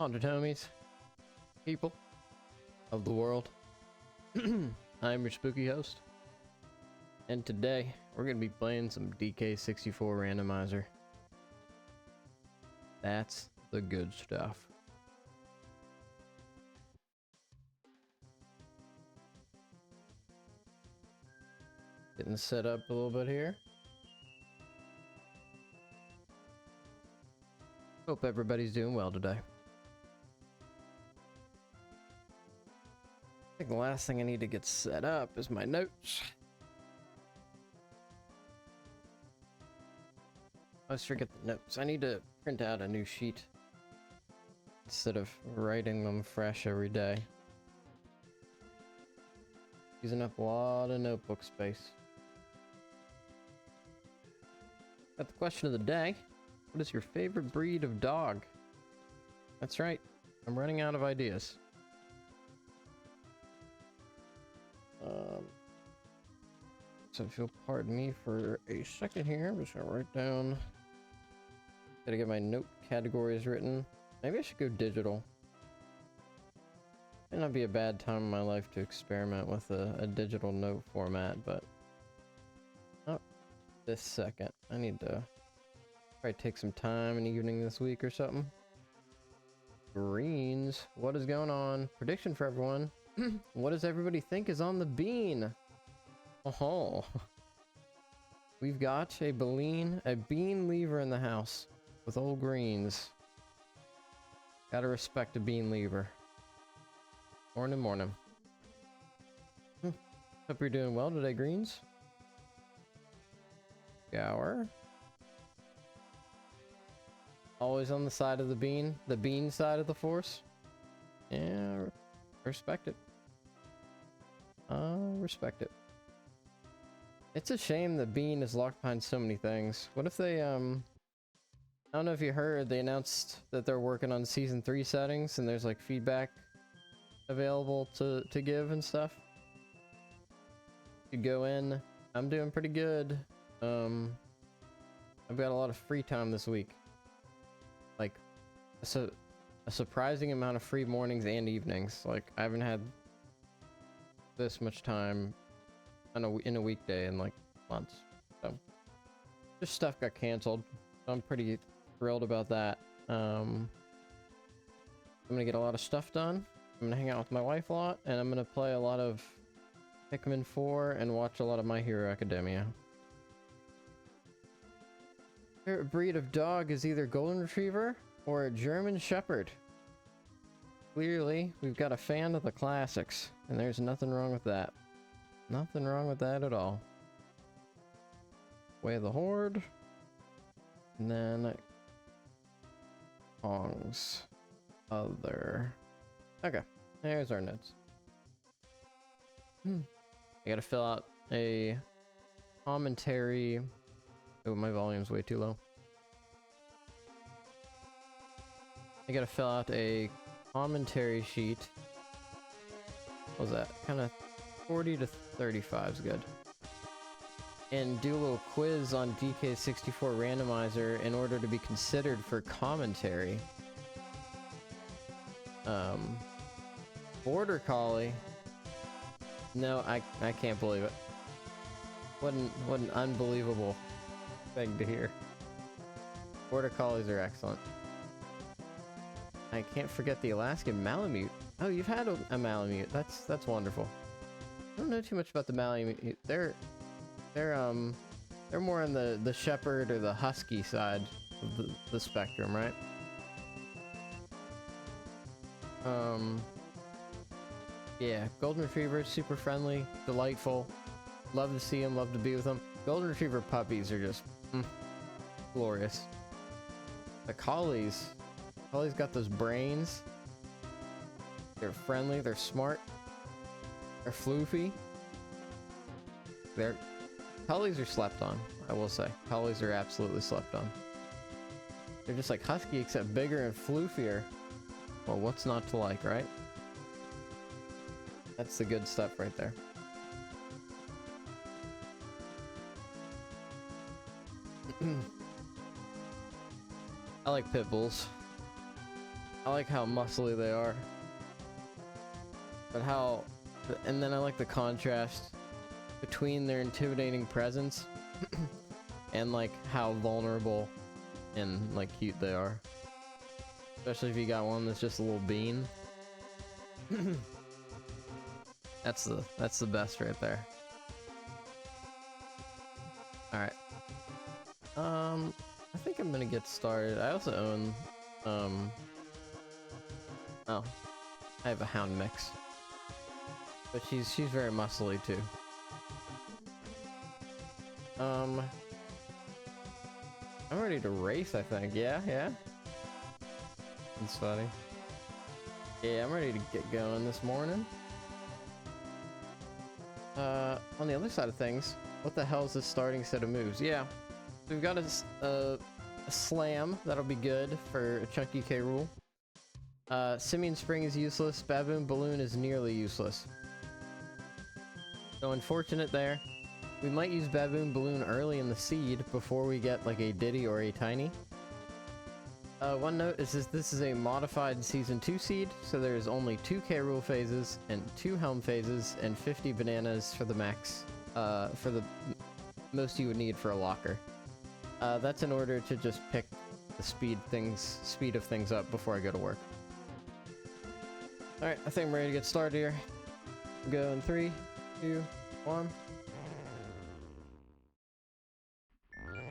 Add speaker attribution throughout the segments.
Speaker 1: Haunted homies, people of the world. I'm your spooky host, and today we're gonna be playing some DK64 Randomizer. That's the good stuff. Getting set up a little bit here. Hope everybody's doing well today. I think the last thing I need to get set up is my notes. I always forget the notes. I need to print out a new sheet instead of writing them fresh every day. Using up a lot of notebook space. Got the question of the day. What is your favorite breed of dog? That's right. I'm running out of ideas. So if you'll pardon me for a second here, I'm just gonna write down. Gotta get my note categories written. Maybe I should go digital. Might not be a bad time in my life to experiment with a digital note format, but not this second. I need to probably take some time in the evening this week or something. Greens. What is going on? Prediction for everyone. What does everybody think is on the bean? Oh, we've got a bean lever in the house with old greens. Gotta respect a bean lever. Morning. Hope you're doing well today, greens. Gower. Always on the side of the bean side of the force. Yeah, respect it. Respect it. It's a shame that Bean is locked behind so many things. What if they, I don't know if you heard, they announced that they're working on season 3 settings and there's like feedback available to give and stuff. You go in. I'm doing pretty good. I've got a lot of free time this week. Like, a surprising amount of free mornings and evenings. Like, I haven't had this much time in a weekday in like months. So just stuff got canceled. So I'm pretty thrilled about that. I'm gonna get a lot of stuff done. I'm gonna hang out with my wife a lot, and I'm gonna play a lot of Pikmin 4 and watch a lot of My Hero Academia. Favorite breed of dog is either Golden Retriever or a German Shepherd. Clearly, we've got a fan of the classics, and there's nothing wrong with that. Nothing wrong with that at all. Way of the Horde. And then Kong's other. Okay, there's our notes. I gotta fill out a commentary. Oh, my volume's way too low. I gotta fill out a commentary sheet. What was that? Kind of 40 to 35 is good. And do a little quiz on DK64 Randomizer in order to be considered for commentary. Border Collie. No, I can't believe it. What an unbelievable thing to hear. Border Collies are excellent. I can't forget the Alaskan Malamute. Oh, you've had a Malamute. That's wonderful. I don't know too much about the Malamute. They're more on the shepherd or the husky side of the spectrum, right? Yeah, Golden Retriever, super friendly, delightful. Love to see them, love to be with them. Golden Retriever puppies are just glorious. The Collies got those brains. They're friendly, they're smart, they're floofy. Collies are slept on, I will say. Collies are absolutely slept on. They're just like husky, except bigger and floofier. Well, what's not to like, right? That's the good stuff right there. I like pit bulls. I like how muscly they are. But how... And then I like the contrast between their intimidating presence and like how vulnerable and like cute they are. Especially if you got one that's just a little bean. That's the best right there. Alright. I think I'm gonna get started. I also own oh. I have a hound mix. But she's very muscly too. I'm ready to race, I think. Yeah. That's funny. Yeah, I'm ready to get going this morning. On the other side of things, what the hell is this starting set of moves? Yeah, we've got a slam, that'll be good for a chunky K rule. Simian Spring is useless, Baboon Balloon is nearly useless. So unfortunate there. We might use Baboon Balloon early in the seed before we get like a Diddy or a Tiny. One note is this is a modified Season 2 seed, so there's only 2 K rule phases and 2 helm phases and 50 bananas for the max, for the most you would need for a locker. That's in order to just pick the speed of things up before I go to work. Alright, I think I'm ready to get started here. Go in 3, 2, 1.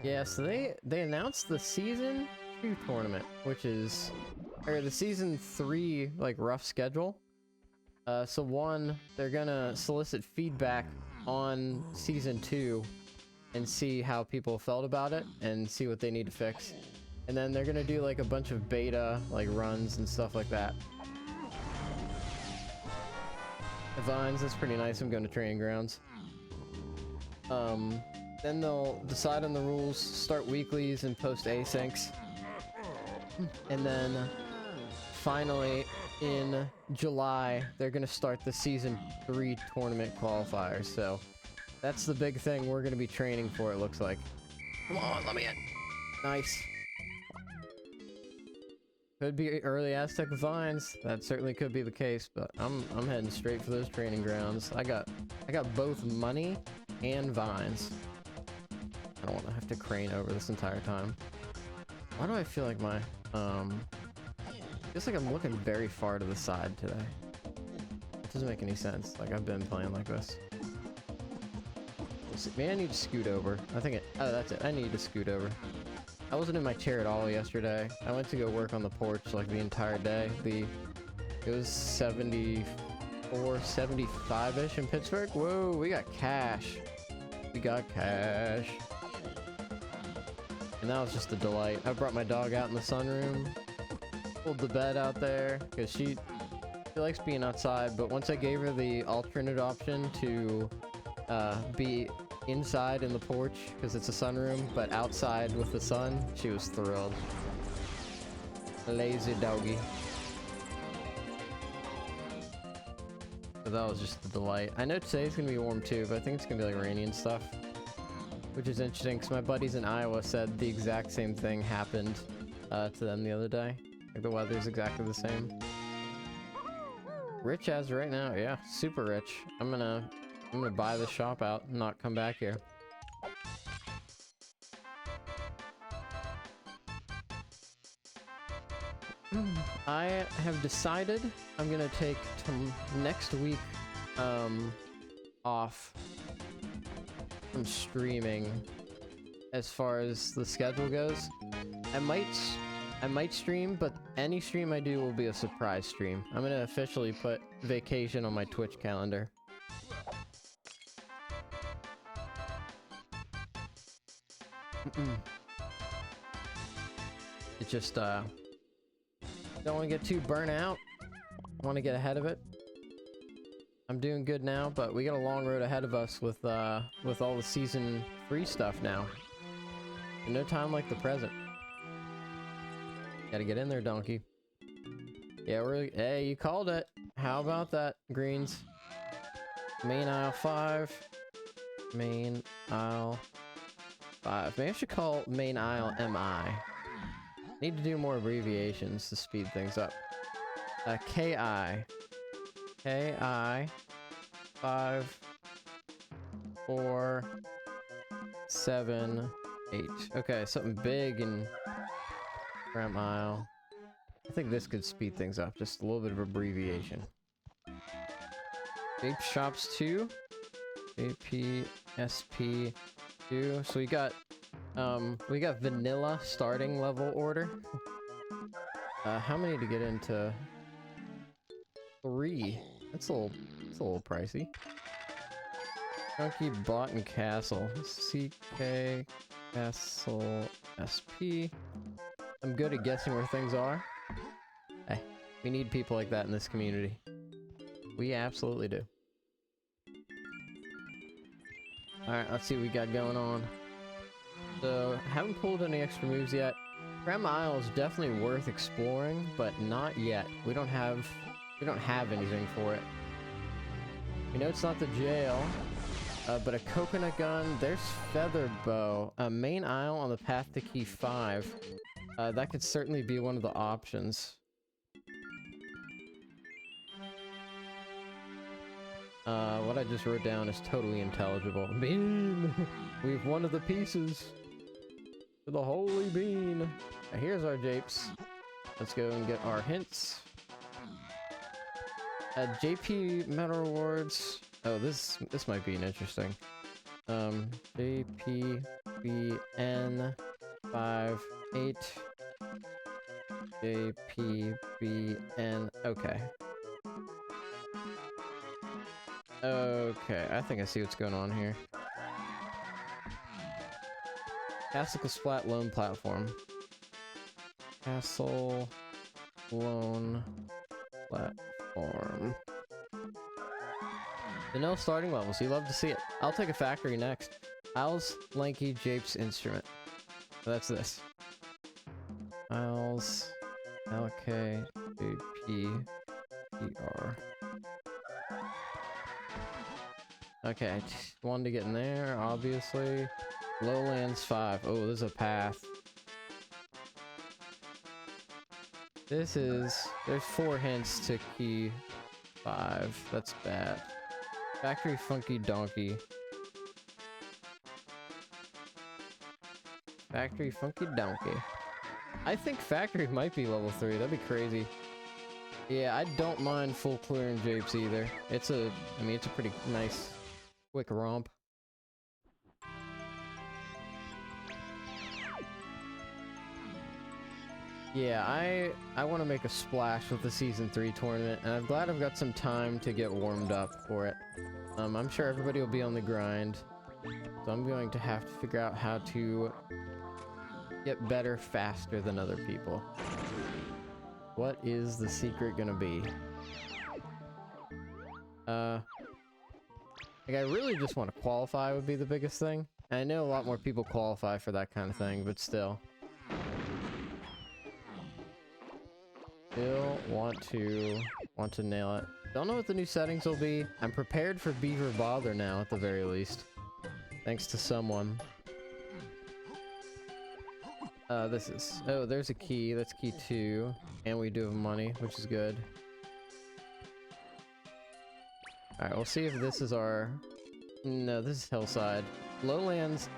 Speaker 1: Yeah, so they announced the Season 2 tournament, which is, or the Season 3, like, rough schedule. So one, they're gonna solicit feedback on Season 2 and see how people felt about it and see what they need to fix. And then they're gonna do, like, a bunch of beta, like, runs and stuff like that. The vines, that's pretty nice. I'm going to training grounds. Then they'll decide on the rules, start weeklies, and post asyncs. And then, finally, in July, they're gonna start the Season 3 tournament qualifiers. So, that's the big thing we're gonna be training for, it looks like. Come on, let me in. Nice. Could be early Aztec vines. That certainly could be the case, but I'm heading straight for those training grounds. I got both money and vines. I don't want to have to crane over this entire time. Why do I feel like my feels like I'm looking very far to the side today. It doesn't make any sense. Like, I've been playing like this. We'll see. Maybe I need to scoot over. I think oh, that's it. I need to scoot over. I wasn't in my chair at all yesterday. I went to go work on the porch like the entire day. It was 74, 75-ish in Pittsburgh. Whoa, we got cash. We got cash. And that was just a delight. I brought my dog out in the sunroom. Pulled the bed out there because she likes being outside, but once I gave her the alternate option to be inside in the porch because it's a sunroom, but outside with the sun, she was thrilled. Lazy doggy. So that was just a delight. I know today's gonna be warm too, but I think it's gonna be like rainy and stuff, which is interesting because my buddies in Iowa said the exact same thing happened to them the other day. Like, the weather's exactly the same. Rich as right now, yeah, super rich. I'm gonna buy the shop out and not come back here. I have decided I'm gonna take next week off from streaming as far as the schedule goes. I might stream, but any stream I do will be a surprise stream. I'm gonna officially put vacation on my Twitch calendar. It just, don't want to get too burnt out. I want to get ahead of it. I'm doing good now, but we got a long road ahead of us with all the Season 3 stuff now. And no time like the present. Gotta get in there, donkey. Yeah, hey, you called it. How about that, greens? Main aisle 5. Main aisle 5. Maybe I should call main aisle MI. Need to do more abbreviations to speed things up. KI. KI 5 4 7 8. Okay, something big and Grant Mile. I think this could speed things up. Just a little bit of abbreviation. Vape Shops 2. APSP 2. So we got vanilla starting level order. How many to get into? 3. That's a little pricey. Chunky Bot and Castle. CK Castle SP. I'm good at guessing where things are. Hey, we need people like that in this community. We absolutely do. Alright, let's see what we got going on. So, haven't pulled any extra moves yet. Grandma Isle is definitely worth exploring, but not yet. We don't have anything for it. We know it's not the jail, but a coconut gun. There's Feather Bow. Main Isle on the path to Key 5. That could certainly be one of the options. What I just wrote down is totally intelligible. Bean! We've one of the pieces to the holy bean. Now here's our japes. Let's go and get our hints. JP Meta Rewards. Oh, this might be an interesting. JPBN 58. JPBN. Okay. Okay, I think I see what's going on here. Castle Splat Loan Platform. Castle Loan Platform. No starting level, so you love to see it. I'll take a factory next. Isles Lanky Japes Instrument. So that's this. Isles LK JP ER. Okay, one to get in there, obviously. Lowlands 5. Oh, there's a path. There's 4 hints to Key 5. That's bad. Factory Funky Donkey. Factory Funky Donkey. I think Factory might be level 3. That'd be crazy. Yeah, I don't mind full clearing japes either. It's a pretty nice, quick romp. Yeah, I want to make a splash with the Season 3 tournament, and I'm glad I've got some time to get warmed up for it. I'm sure everybody will be on the grind, so I'm going to have to figure out how to get better faster than other people. What is the secret gonna be? Like, I really just want to qualify would be the biggest thing. And I know a lot more people qualify for that kind of thing, but still. Still want to nail it. Don't know what the new settings will be. I'm prepared for Beaver Bother now, at the very least. Thanks to someone. This is... Oh, there's a key. That's key 2. And we do have money, which is good. Alright, we'll see if this is our... No, this is Hillside. Lowlands...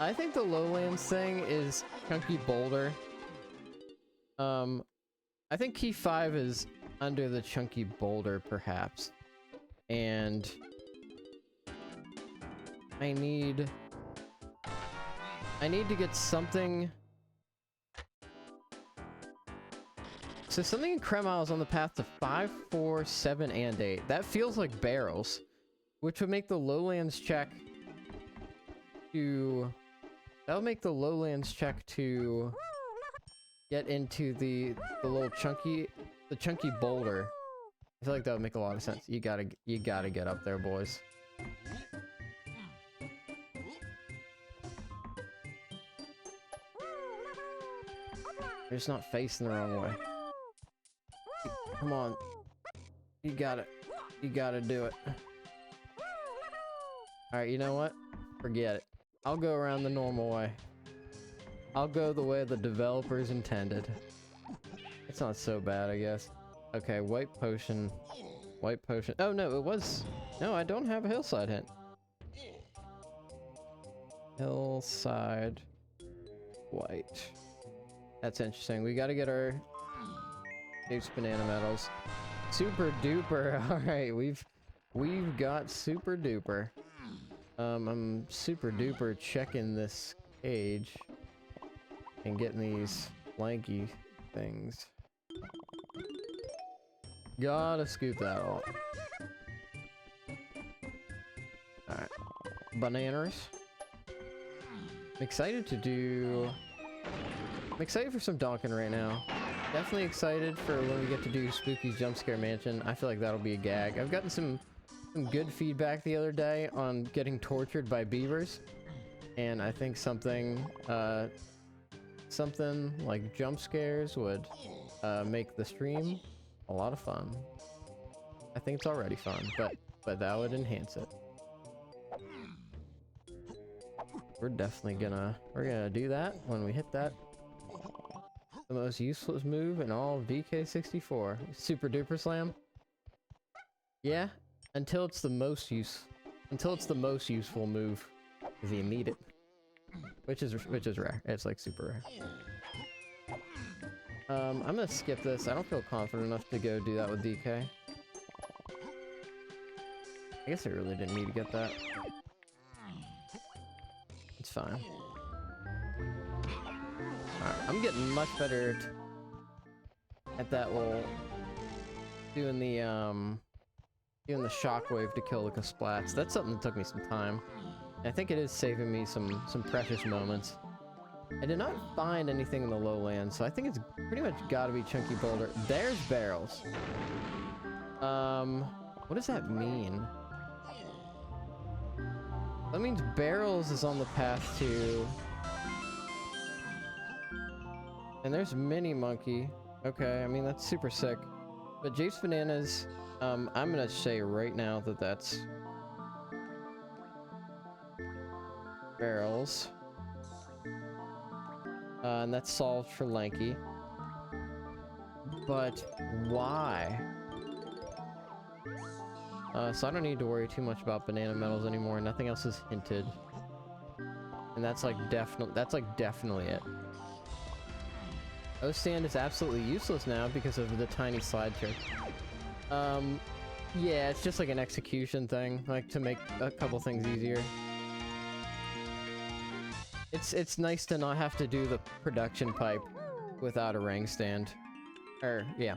Speaker 1: I think the Lowlands thing is Chunky Boulder. I think Key 5 is under the Chunky Boulder, perhaps. And... I need to get something... So something in Kreml is on the path to 5, 4, 7, and 8. That feels like barrels, which would make the Lowlands check to... That would make the Lowlands check to get into the little chunky boulder. I feel like that would make a lot of sense. You gotta get up there, boys. You're just not facing the wrong way. Come on. You got it. You gotta do it. Alright, you know what? Forget it. I'll go around the normal way. I'll go the way the developers intended. It's not so bad, I guess. Okay, white potion. White potion. Oh no, it was... No, I don't have a hillside hint. Hillside white. That's interesting. We gotta get our Dave's banana medals. Super duper. Alright, we've got super duper. I'm super duper checking this cage and getting these lanky things. Gotta scoop that all. Alright. Bananas. I'm excited for some donking right now. Definitely excited for when we get to do Spooky's Jump Scare Mansion. I feel like that'll be a gag. I've gotten some good feedback the other day on getting tortured by beavers. And I think something like jump scares would make the stream a lot of fun. I think it's already fun, but that would enhance it. We're definitely gonna do that when we hit that. The most useless move in all of DK64. Super duper slam. Yeah, until it's the most useful move, if you need it. Which is rare. It's like super rare. I'm gonna skip this. I don't feel confident enough to go do that with DK. I guess I really didn't need to get that. It's fine. Alright, I'm getting much better at that little... doing the shockwave to kill the Kasplats. That's something that took me some time. I think it is saving me some precious moments. I did not find anything in the lowlands, so I think it's pretty much gotta be Chunky Boulder. There's barrels. What does that mean? That means barrels is on the path to... And there's Mini Monkey. Okay, I mean, that's super sick. But Jape's Bananas, I'm gonna say right now that that's... barrels. And that's solved for Lanky. But why? So I don't need to worry too much about banana medals anymore. Nothing else is hinted. And that's like definitely it. O-Stand is absolutely useless now because of the tiny slide trick. Yeah, it's just like an execution thing, like to make a couple things easier. It's nice to not have to do the production pipe without a ring stand. Yeah.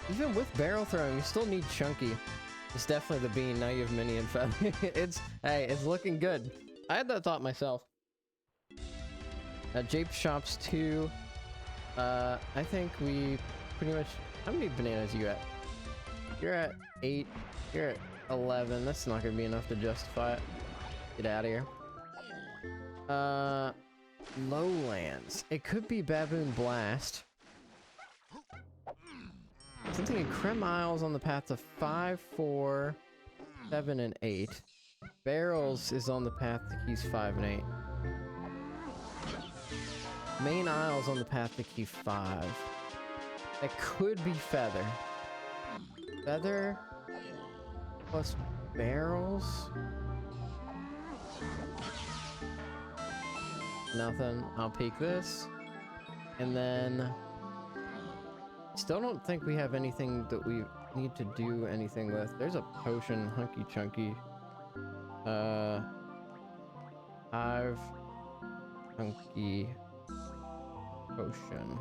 Speaker 1: Even with barrel throwing, you still need Chunky. It's definitely the bean. Now you have Mini and Feather. Hey, it's looking good. I had that thought myself. Jape Shops 2. I think we pretty much... How many bananas are you at? You're at 8. You're at 11. That's not gonna be enough to justify it. Get out of here. Lowlands. It could be Baboon Blast. Something in Creme Isles on the path to 5, 4, 7, and 8. Barrels is on the path to keys 5 and 8. Main Isles on the path to key 5. That could be Feather. Feather plus barrels? Nothing. I'll peek this. And then... Still don't think we have anything that we need to do anything with. There's a potion, Hunky Chunky. 5 Hunky potion.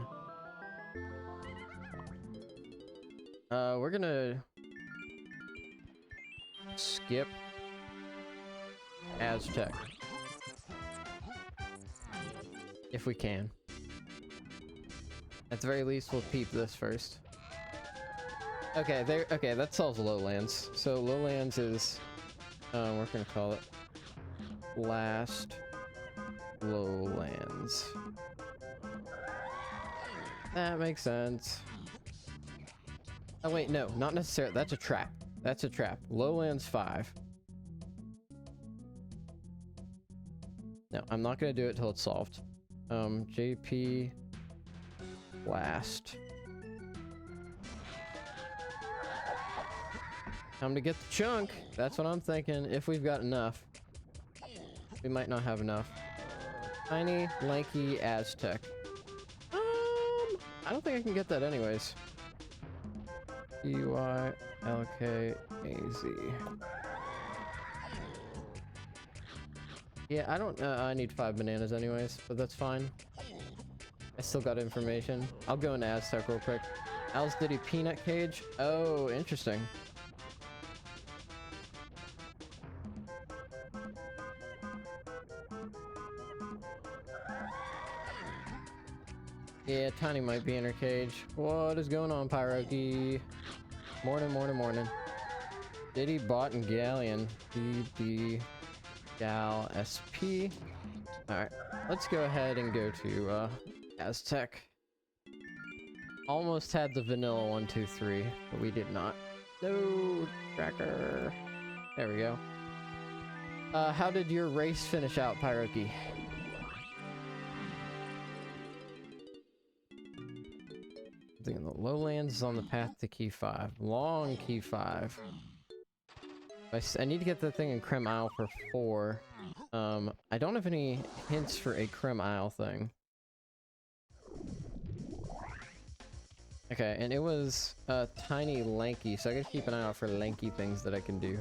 Speaker 1: We're gonna skip Aztec if we can. At the very least, we'll peep this first. Okay, okay, that solves Lowlands. So Lowlands is, we're gonna call it Last Lowlands. That makes sense. Oh wait, no, not necessarily. That's a trap. That's a trap. Lowlands 5. No, I'm not gonna do it till it's solved. JP Blast. Time to get the chunk. That's what I'm thinking. If we've got enough. We might not have enough. Tiny, lanky Aztec. I don't think I can get that anyways. E-Y-L-K-A-Z. Yeah, I don't, I need 5 bananas anyways, but that's fine. I still got information. I'll go into Aztec real quick. Al's Diddy Peanut Cage? Oh, interesting. Yeah, Tiny might be in her cage. What is going on, Pyroki? Morning, morning, morning. Diddy Bot and Galleon. DB Gal SP. Alright, let's go ahead and go to Aztec. Almost had the vanilla 1, 2, 3, but we did not. No, tracker. There we go. How did your race finish out, Pyroki? Thinking the Lowlands is on the path to key 5. Long key 5. I need to get that thing in Creme Isle for 4. I don't have any hints for a Creme Isle thing. Okay, and it was tiny lanky, so I gotta keep an eye out for lanky things that I can do.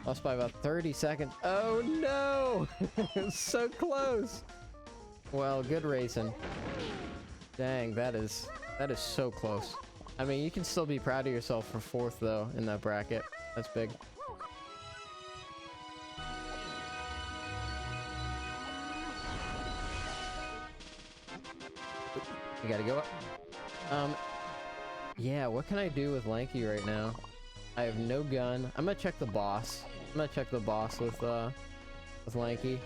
Speaker 1: Lost by about 30 seconds. Oh no! So close! Well, good racing. Dang, that is so close. I mean, you can still be proud of yourself for 4th though in that bracket. That's big. You gotta go up. Yeah, what can I do with Lanky right now? I have no gun. I'm gonna check the boss. I'm gonna check the boss with Lanky.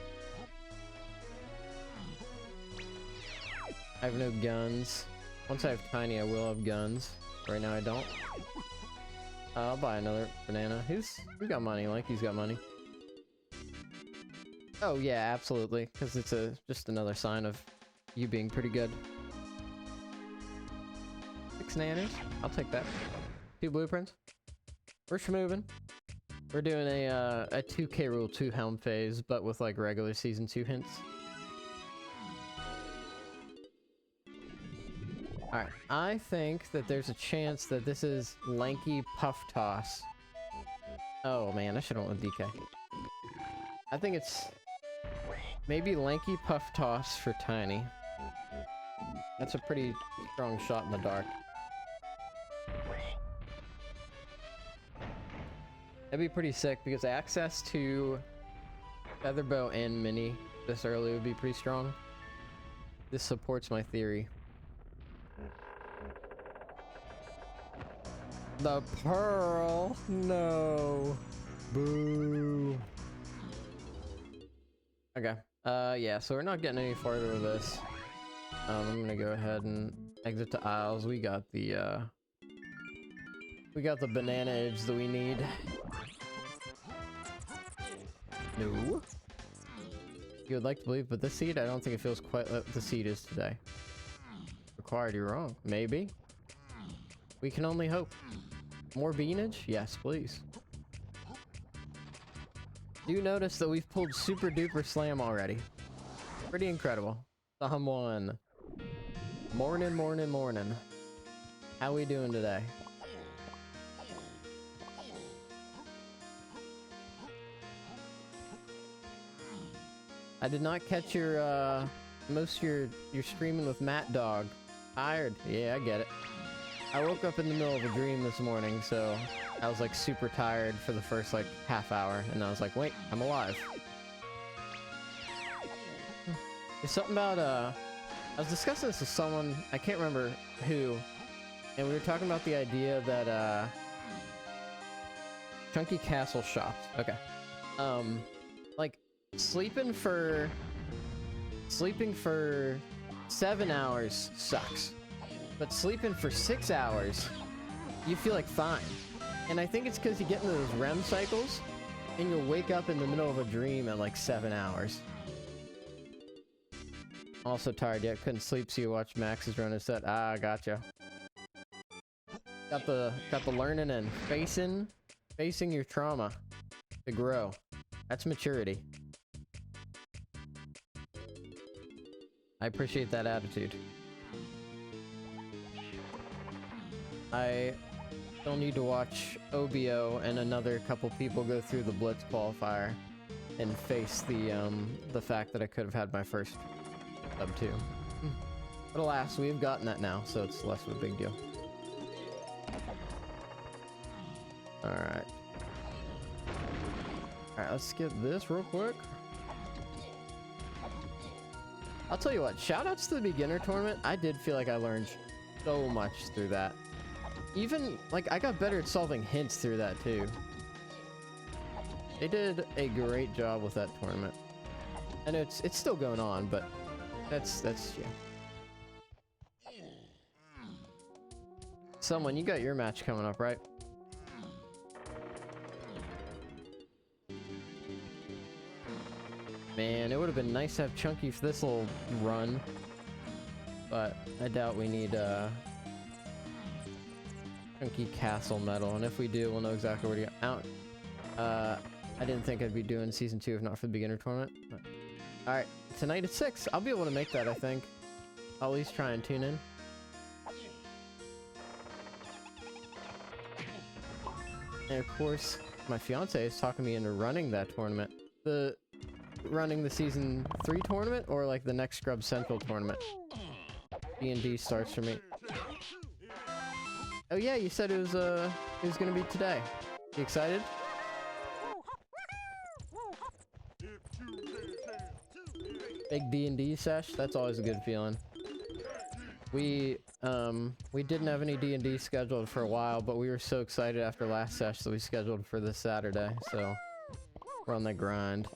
Speaker 1: I have no guns. Once I have Tiny, I will have guns. Right now, I don't. I'll buy another banana. Who's got money? Lanky's got money. Oh yeah, absolutely. Because it's just another sign of you being pretty good. 6 nanners. I'll take that. 2 blueprints. We're moving. We're doing a 2K Rule 2 helm phase, but with like regular Season 2 hints. Alright, I think that there's a chance that this is Lanky Puff Toss. Oh man, I should've went with DK. I think it's maybe Lanky Puff Toss for Tiny. That's a pretty strong shot in the dark. That'd be pretty sick because access to Featherbow and Mini this early would be pretty strong. This supports my theory. The pearl? No. Boo. Okay. Yeah, so we're not getting any farther with this. I'm gonna go ahead and exit to Isles. We got the banana edge that we need. No. You would like to believe, but this seed, I don't think it feels quite like the seed is today. Required, you're wrong. Maybe. We can only hope. More beanage? Yes, please. Do notice that we've pulled Super Duper Slam already. Pretty incredible. Someone. Morning, morning, morning. How we doing today? I did not catch your, most of your streaming with Matt Dog. Tired. Yeah, I get it. I woke up in the middle of a dream this morning, so I was like super tired for the first like half hour, and I was like, wait, I'm alive. There's something about, I was discussing this with someone, I can't remember who, and we were talking about the idea that, Chunky Castle shops. Okay. Like, sleeping for 7 hours sucks. But sleeping for 6 hours you feel like fine. And I think it's because you get into those REM cycles, and you'll wake up in the middle of a dream at like 7 hours. Also tired yet, couldn't sleep, so you watched Max's run his set. Ah, gotcha. Got the learning and facing your trauma to grow. That's maturity. I appreciate that attitude. I still need to watch OBO and another couple people go through the Blitz qualifier and face the fact that I could have had my first sub 2. But alas, we've gotten that now, so it's less of a big deal. Alright. Alright, let's skip this real quick. I'll tell you what, shoutouts to the beginner tournament. I did feel like I learned so much through that. Even, like, I got better at solving hints through that too. They did a great job with that tournament. And it's still going on, but that's yeah. Someone, you got your match coming up, right? Man, it would have been nice to have Chunky for this little run, but I doubt we need Chunky Castle medal, and if we do, we'll know exactly where to go. Out. I didn't think I'd be doing season 2 if not for the beginner tournament. All right, tonight at 6, I'll be able to make that. I think I'll at least try and tune in. And of course, my fiance is talking me into running that tournament. Running the season 3 tournament, or like the next Scrub Central tournament. D&D starts for me. Oh yeah, you said it was gonna be today. You excited? Big D&D sesh? That's always a good feeling. We didn't have any D&D scheduled for a while, but we were so excited after last sesh that we scheduled for this Saturday, so we're on the grind.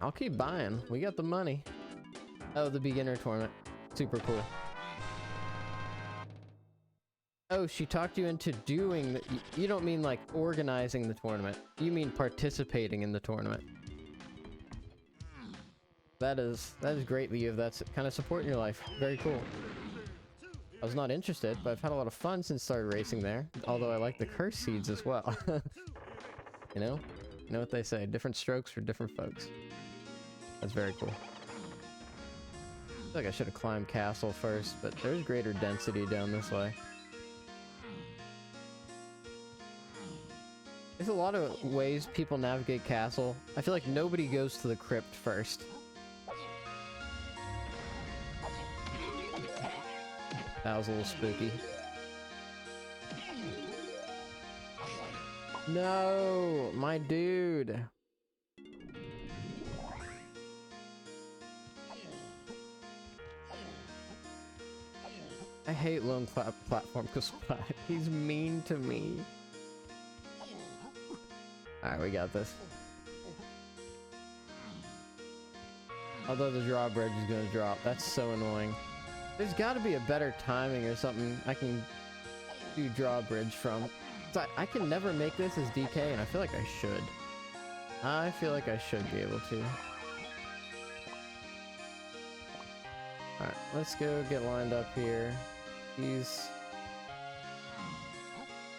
Speaker 1: I'll keep buying. We got the money. Oh, the beginner tournament. Super cool. Oh, she talked you into doing the, you don't mean like organizing the tournament. You mean participating in the tournament. That is great that you have that kind of support in your life. Very cool. I was not interested, but I've had a lot of fun since started racing there. Although I like the curse seeds as well. You know what they say, different strokes for different folks. That's very cool. I feel like I should have climbed Castle first, but there's greater density down this way. There's a lot of ways people navigate Castle. I feel like nobody goes to the crypt first. That was a little spooky. No, my dude. I hate lone platform because he's mean to me. Alright, we got this. Although the drawbridge is gonna drop. That's so annoying. There's gotta be a better timing or something I can do drawbridge from. I can never make this as DK, and I feel like I should. I feel like I should be able to. Alright, let's go get lined up here.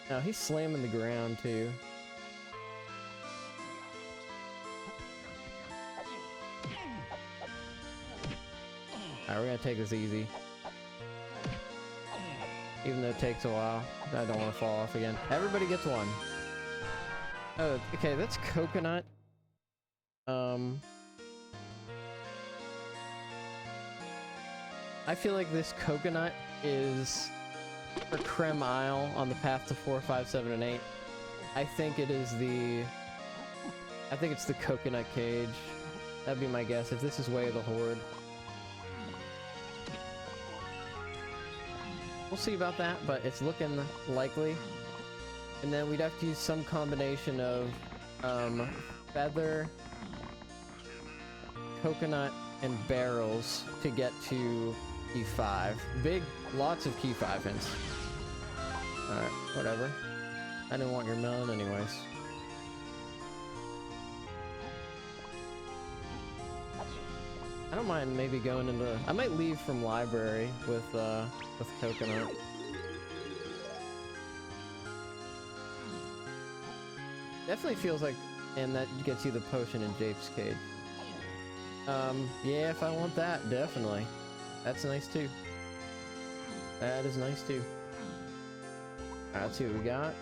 Speaker 1: No, he's slamming the ground too. Alright, we're gonna take this easy. Even though it takes a while. I don't want to fall off again. Everybody gets one. Oh, okay, that's coconut. I feel like this coconut is for Creme Isle on the path to 4, 5, 7, and 8. I think it's the coconut cage. That'd be my guess, if this is Way of the Horde. We'll see about that, but it's looking likely. And then we'd have to use some combination of feather, coconut, and barrels to get to key 5. Lots of key 5 hints. Alright, whatever. I didn't want your melon anyways. I don't mind maybe going into... I might leave from library with coconut. Definitely feels like... And that gets you the potion in Jape's cage. Yeah, if I want that, definitely. That's nice too. That is nice too. Alright, let's see what we got.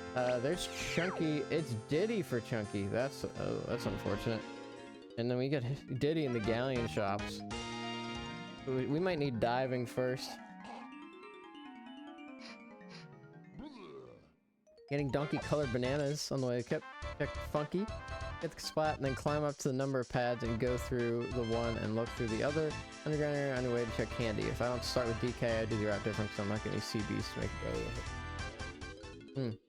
Speaker 1: There's Chunky. It's Diddy for Chunky. That's unfortunate. And then we got Diddy in the galleon shops. We might need diving first. Getting donkey colored bananas on the way. Check Funky. Get the spot and then climb up to the number of pads and go through the one and look through the other. Underground area on your way to check candy. If I don't start with DK, I do the route different, so I'm not getting any CBs to make it go with it.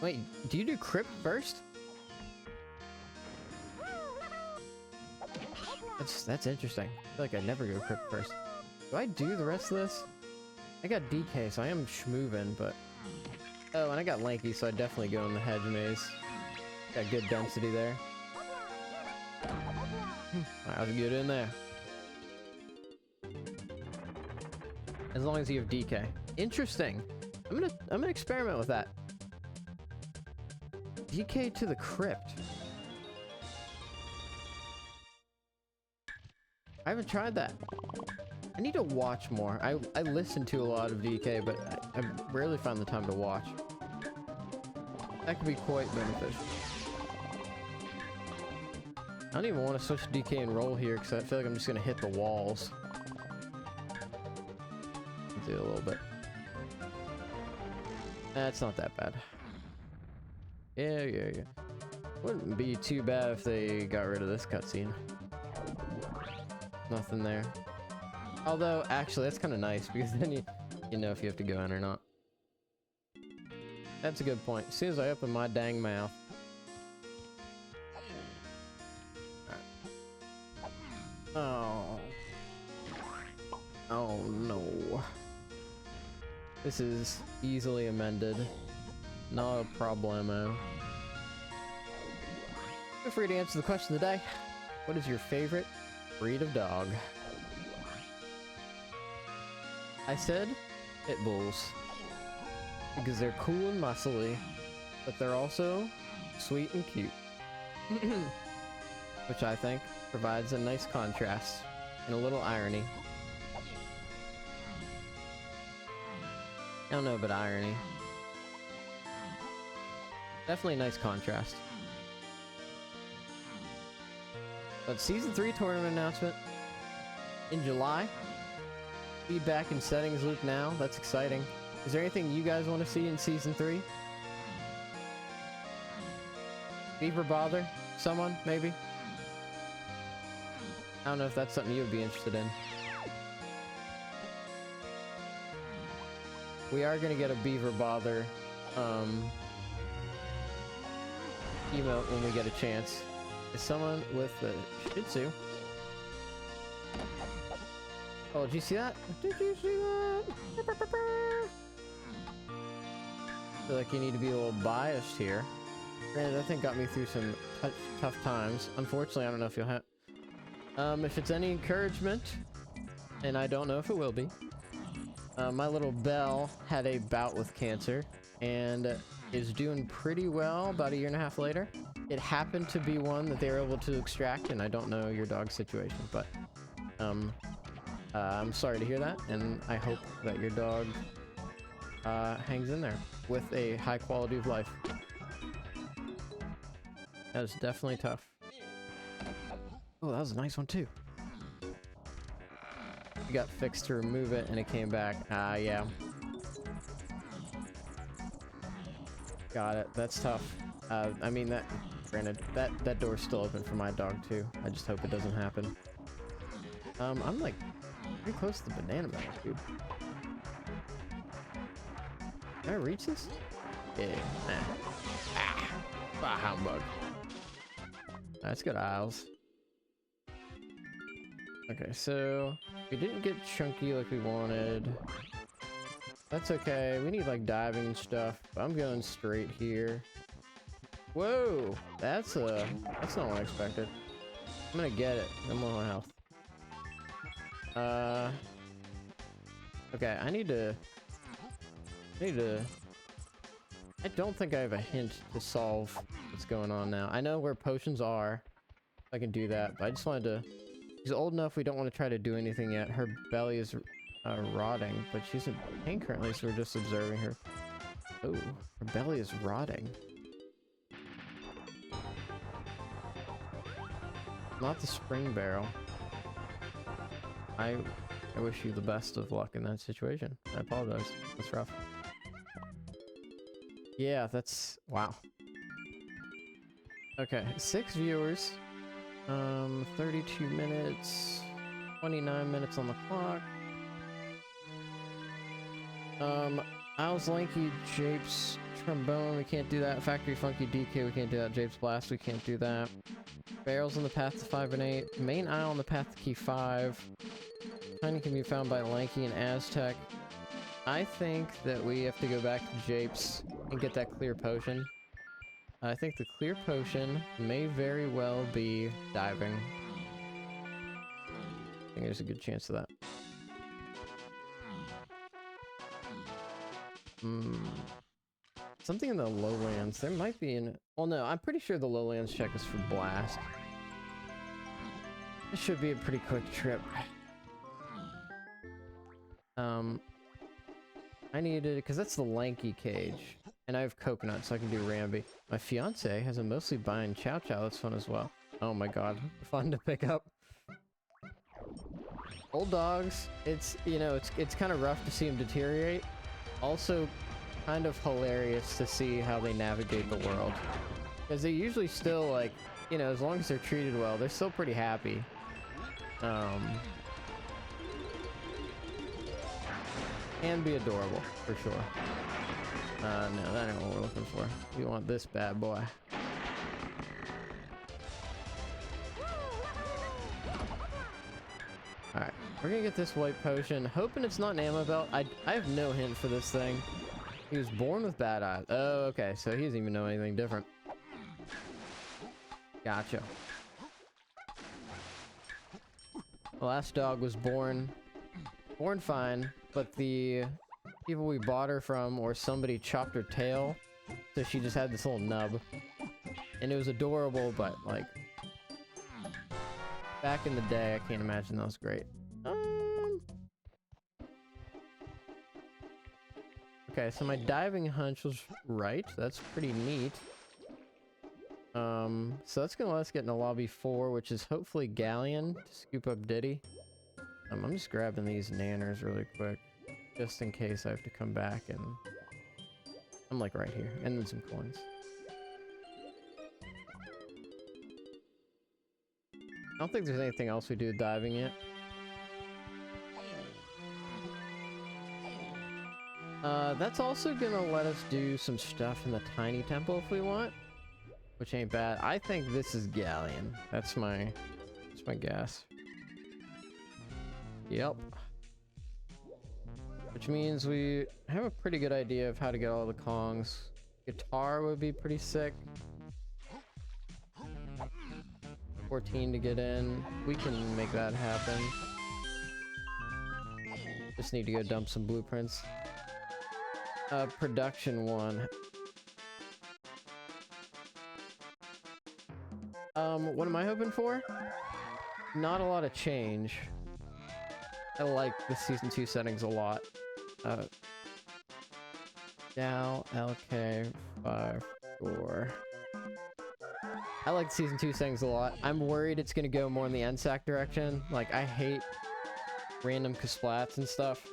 Speaker 1: Wait, do you do Crypt first? That's interesting. I feel like I never go Crypt first. Do I do the rest of this? I got DK, so I am schmoovin', but... Oh, and I got Lanky, so I definitely go in the hedge maze. Got good density there. I was good in there. As long as you have DK. Interesting. I'm gonna experiment with that. DK to the crypt. I haven't tried that. I need to watch more. I listen to a lot of DK, but I rarely find the time to watch. That could be quite beneficial. I don't even want to switch to DK and roll here because I feel like I'm just going to hit the walls. Let's do a little bit. That's not that bad. Yeah. Wouldn't be too bad if they got rid of this cutscene. Nothing there. Although, actually, that's kind of nice because then you know if you have to go in or not. That's a good point. As soon as I open my dang mouth. Oh. Oh no. This is easily amended. Not a problemo. Feel free to answer the question of the day. What is your favorite breed of dog? I said pit bulls. Because they're cool and muscly, but they're also sweet and cute. Which I think provides a nice contrast and a little irony. I don't know about irony. Definitely a nice contrast. But Season 3 tournament announcement in July. Feedback and settings loop now. That's exciting. Is there anything you guys want to see in Season 3? Beaver Bother? Someone, maybe? I don't know if that's something you would be interested in. We are going to get a Beaver Bother emote when we get a chance. Is someone with the Shih Tzu? Oh, did you see that? Did you see that? I feel like you need to be a little biased here. Granted, that thing got me through some tough times. Unfortunately, I don't know if you'll have... if it's any encouragement, and I don't know if it will be, my little Belle had a bout with cancer, and is doing pretty well about 1.5 years later. It happened to be one that they were able to extract, and I don't know your dog's situation, but I'm sorry to hear that, and I hope that your dog hangs in there with a high quality of life. That was definitely tough. Oh, that was a nice one too. We got fixed to remove it and it came back. Yeah. Got it. That's tough. I mean, granted, that door's still open for my dog too. I just hope it doesn't happen. I'm like pretty close to the banana bag, dude. Can I reach this? Yeah. Humbug. That's good, Isles. Okay, so we didn't get chunky like we wanted. That's okay. We need like diving and stuff. But I'm going straight here. Whoa! That's not what I expected. I'm gonna get it. I'm low on health. Okay, I don't think I have a hint to solve what's going on now. I know where potions are. I can do that, but I just wanted to... She's old enough, we don't want to try to do anything yet. Her belly is rotting, but she's in pain currently, so we're just observing her. Oh, her belly is rotting. Not the spring barrel. I wish you the best of luck in that situation. I apologize. That's rough. Yeah, that's... Wow. Okay, 6 viewers. 32 minutes. 29 minutes on the clock. Owl's Lanky, Japes, Trombone, we can't do that. Factory Funky DK, we can't do that. Japes Blast, we can't do that. Barrels on the path to 5 and 8. Main Isle on the path to key 5. Tiny can be found by Lanky and Aztec. I think that we have to go back to Japes and get that clear potion. I think the clear potion may very well be diving. I think there's a good chance of that. Something in the lowlands. There might be an... Well, no, I'm pretty sure the lowlands check is for blast. This should be a pretty quick trip. I needed... Because that's the Lanky cage. And I have coconut, so I can do Ramby. My fiance has a mostly bind Chow Chow. That's fun as well. Oh my god. Fun to pick up. Old dogs. It's, you know, it's kind of rough to see them deteriorate. Also, kind of hilarious to see how they navigate the world. Because they usually still, like, you know, as long as they're treated well, they're still pretty happy. And be adorable, for sure. No, that ain't what we're looking for. We want this bad boy. Alright, we're gonna get this white potion. Hoping it's not an ammo belt. I have no hint for this thing. He was born with bad eyes. Oh, okay, so he doesn't even know anything different. Gotcha. The last dog was born fine, but the people we bought her from, or somebody chopped her tail, so she just had this little nub. And it was adorable, but like, back in the day, I can't imagine that was great. Okay, so my diving hunch was right. That's pretty neat. So that's gonna let us get into lobby 4, which is hopefully Galleon to scoop up Diddy. I'm just grabbing these nanners really quick, just in case I have to come back, and I'm like right here, and then some coins. I don't think there's anything else we do with diving yet. That's also gonna let us do some stuff in the tiny temple if we want, which ain't bad. I think this is Galleon. That's my guess. Yep. Which means we have a pretty good idea of how to get all the Kongs. Guitar would be pretty sick. 14 to get in. We can make that happen. Just need to go dump some blueprints. Production 1. What am I hoping for? Not a lot of change. I like the Season 2 settings a lot. Gal, LK, 5, 4. I like the Season 2 settings a lot. I'm worried it's gonna go more in the NSAC direction. Like, I hate random kasplats and stuff.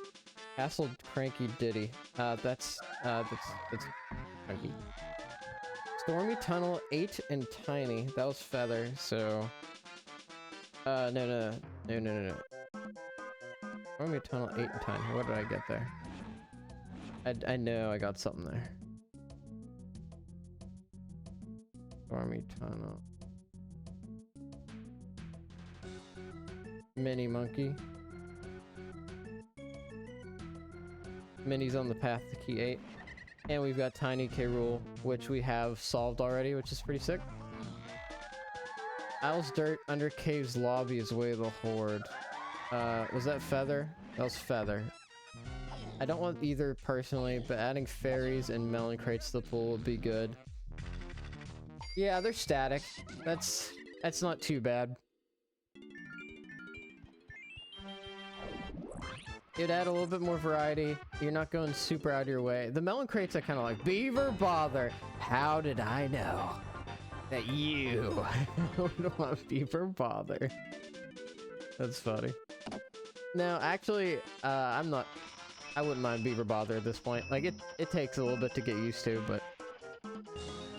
Speaker 1: Castle Cranky Diddy. That's cranky. Stormy Tunnel 8 and Tiny. That was Feather, so... No. Stormy Tunnel 8 and Tiny. What did I get there? I know I got something there. Stormy Tunnel. Mini monkey. Minnie's on the path to key 8. And we've got Tiny K. Rool, which we have solved already, which is pretty sick. Isle's dirt under cave's lobby is way the horde. Was that feather? That was feather. I don't want either personally, but adding fairies and melon crates to the pool would be good. Yeah, they're static. That's not too bad. It'd add a little bit more variety. You're not going super out of your way. The melon crates are kind of like, beaver bother. How did I know that you would want beaver bother? That's funny. No, actually, I wouldn't mind beaver bother at this point. Like, it takes a little bit to get used to, but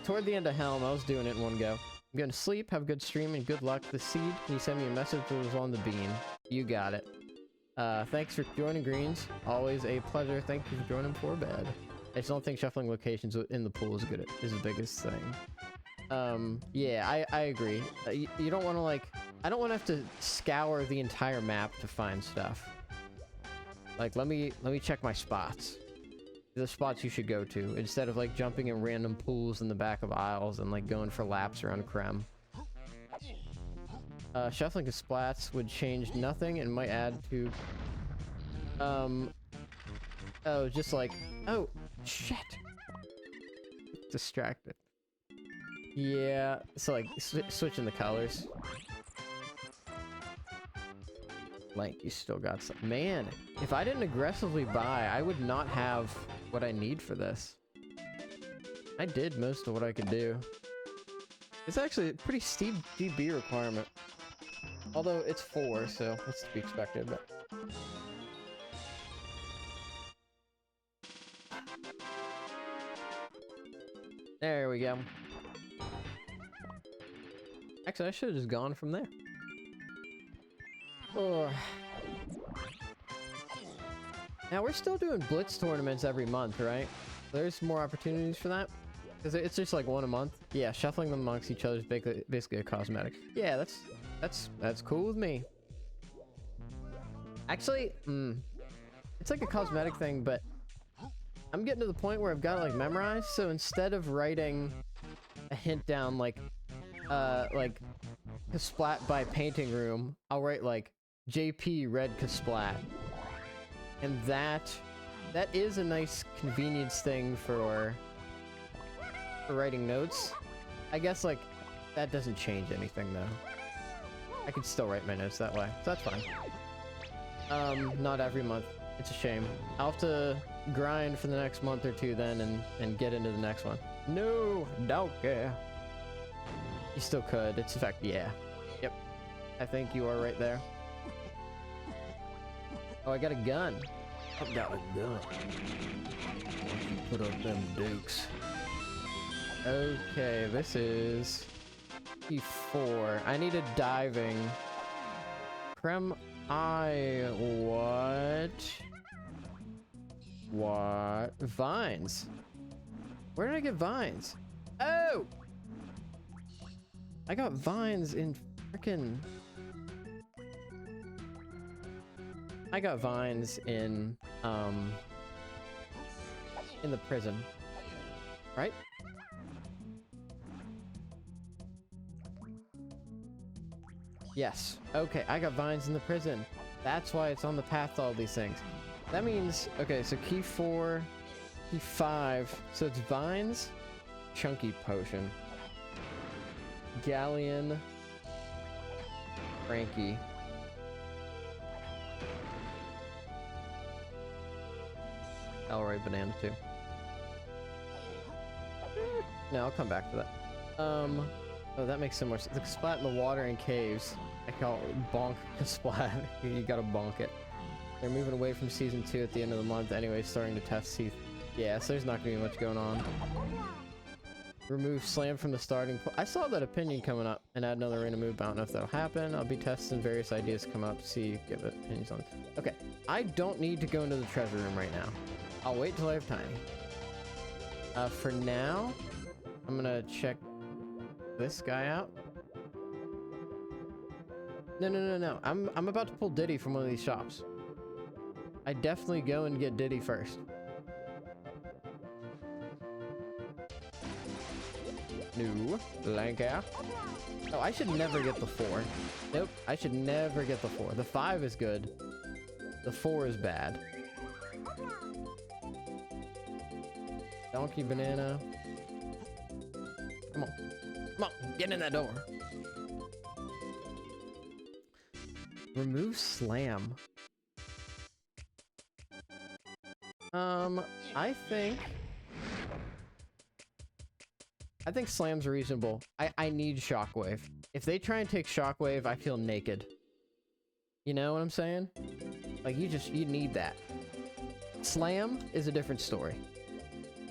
Speaker 1: toward the end of Helm, I was doing it in one go. I'm going to sleep, have a good stream, and good luck. The seed, can you send me a message that was on the bean? You got it. Thanks for joining, Greens. Always a pleasure. Thank you for joining for bed. I just don't think shuffling locations in the pool is the biggest thing. Yeah, I agree. You don't want to, like, I don't want to have to scour the entire map to find stuff. Like, let me check my spots. The spots you should go to, instead of, like, jumping in random pools in the back of aisles and, like, going for laps around Krem. Shuffling to splats would change nothing and might add to... Oh, just like... Oh, shit! Distracted. Yeah, so, like, switching the colors. Like, you still got some... Man, if I didn't aggressively buy, I would not have what I need for this. I did most of what I could do. It's actually a pretty steep DB requirement. Although it's 4, so that's to be expected, but... There we go. Actually, I should have just gone from there. Oh. Now, we're still doing Blitz tournaments every month, right? There's more opportunities for that? Because it's just like 1 a month. Yeah, shuffling them amongst each other is basically a cosmetic. Yeah, that's cool with me. Actually, it's like a cosmetic thing, but I'm getting to the point where I've got it like memorized, so instead of writing a hint down like Kasplat by painting room, I'll write like JP red Kasplat. And that is a nice convenience thing for writing notes. I guess like that doesn't change anything though. I can still write my notes that way, so that's fine. Not every month. It's a shame. I'll have to grind for the next month or two then and get into the next one. No, don't care. You still could. It's a fact. Yeah. Yep. I think you are right there. Oh, I got a gun. I've got a gun. Put up them dukes. Okay, this is E4. I need a diving. Krem what? Vines. Where did I get vines? Oh! I got vines in frickin'... I got vines in the prison. Right? Yes. Okay, I got vines in the prison. That's why it's on the path to all these things. That means, okay, so key 4, key 5, so it's vines, chunky potion, galleon, Frankie. Elroy banana too. No, I'll come back to that. Oh, that makes so much sense. The splat in the water and caves. I call it bonk splat. You gotta bonk it. They're moving away from season 2 at the end of the month anyway, starting to test Seath. Yeah, so there's not gonna be much going on. Remove slam from the starting point. I saw that opinion coming up and add another random move. I don't know if that'll happen. I'll be testing various ideas come up, see, give it opinions on it. Okay, I don't need to go into the treasure room right now. I'll wait till I have time. For now, I'm gonna check this guy out. No. I'm about to pull Diddy from one of these shops. I definitely go and get Diddy first. No. Lanka. Oh, I should never get the 4. Nope, I should never get the 4. The 5 is good. The 4 is bad. Donkey banana. Come on. Come on, get in that door. Remove slam. I think slam's reasonable. I need shockwave. If they try and take shockwave, I feel naked. You know what I'm saying? Like, you need that. Slam is a different story.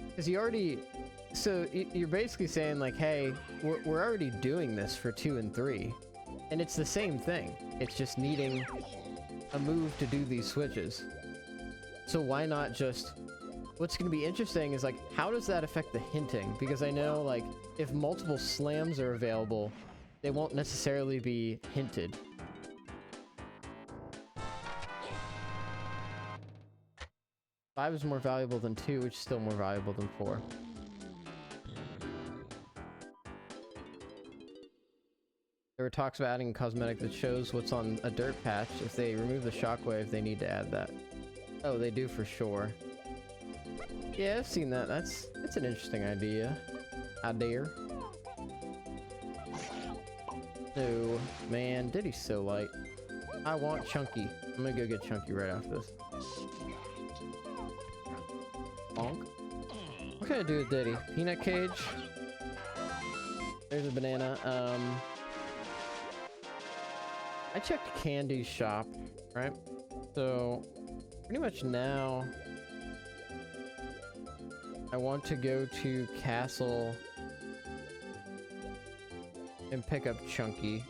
Speaker 1: Because you already... So, you're basically saying, like, hey, we're already doing this for 2 and 3. And it's the same thing. It's just needing a move to do these switches. So why not just... What's going to be interesting is, like, how does that affect the hinting? Because I know, like, if multiple slams are available, they won't necessarily be hinted. Five is more valuable than 2, which is still more valuable than 4. There were talks about adding a cosmetic that shows what's on a dirt patch. If they remove the shockwave, they need to add that. Oh, they do for sure. Yeah, I've seen that. That's an interesting idea. No, man, Diddy's so light. I want Chunky. I'm gonna go get Chunky right after this. Bonk. What can I do with Diddy? Peanut cage. There's a banana. I checked Candy's shop, right? So, pretty much now, I want to go to Castle and pick up Chunky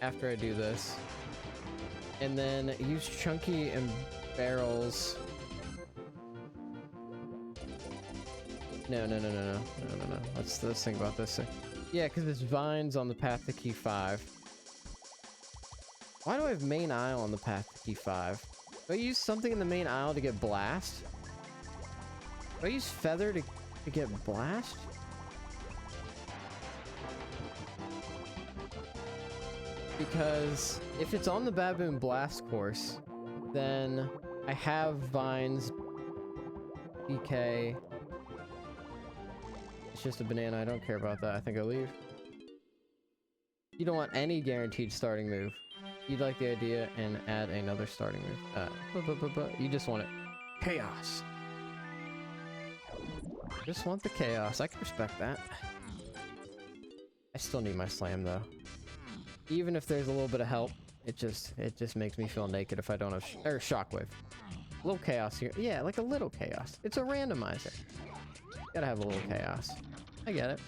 Speaker 1: after I do this. And then use Chunky and barrels. No. Let's think about this thing. Yeah, because it's vines on the path to key 5. Why do I have main aisle on the path to key 5? Do I use something in the main aisle to get blast? Do I use feather to get blast? Because if it's on the baboon blast course, then I have vines, DK. It's just a banana. I don't care about that. I think I'll leave. You don't want any guaranteed starting move. You'd like the idea and add another starting move. You just want it. Chaos. Just want the chaos. I can respect that. I still need my slam though. Even if there's a little bit of help, it just makes me feel naked if I don't have shockwave. A little chaos here. Yeah, like a little chaos. It's a randomizer. Gotta have a little chaos. I get it.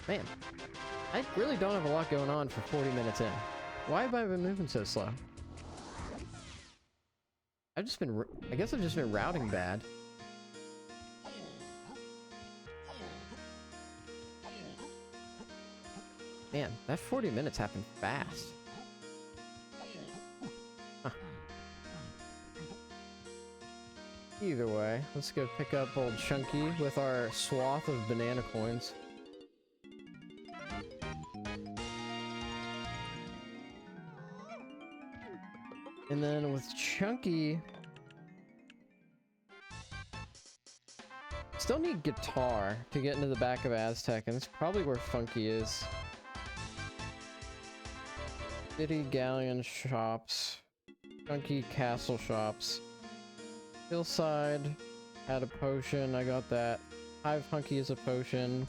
Speaker 1: Man, I really don't have a lot going on for 40 minutes in. Why have I been moving so slow? I guess I've just been routing bad. Man, that 40 minutes happened fast. Huh. Either way, let's go pick up old Chunky with our swath of banana coins. And then with Chunky... Still need guitar to get into the back of Aztec, and that's probably where Funky is. City Galleon shops. Chunky Castle shops. Hillside had a potion, I got that. Hive Hunky is a potion.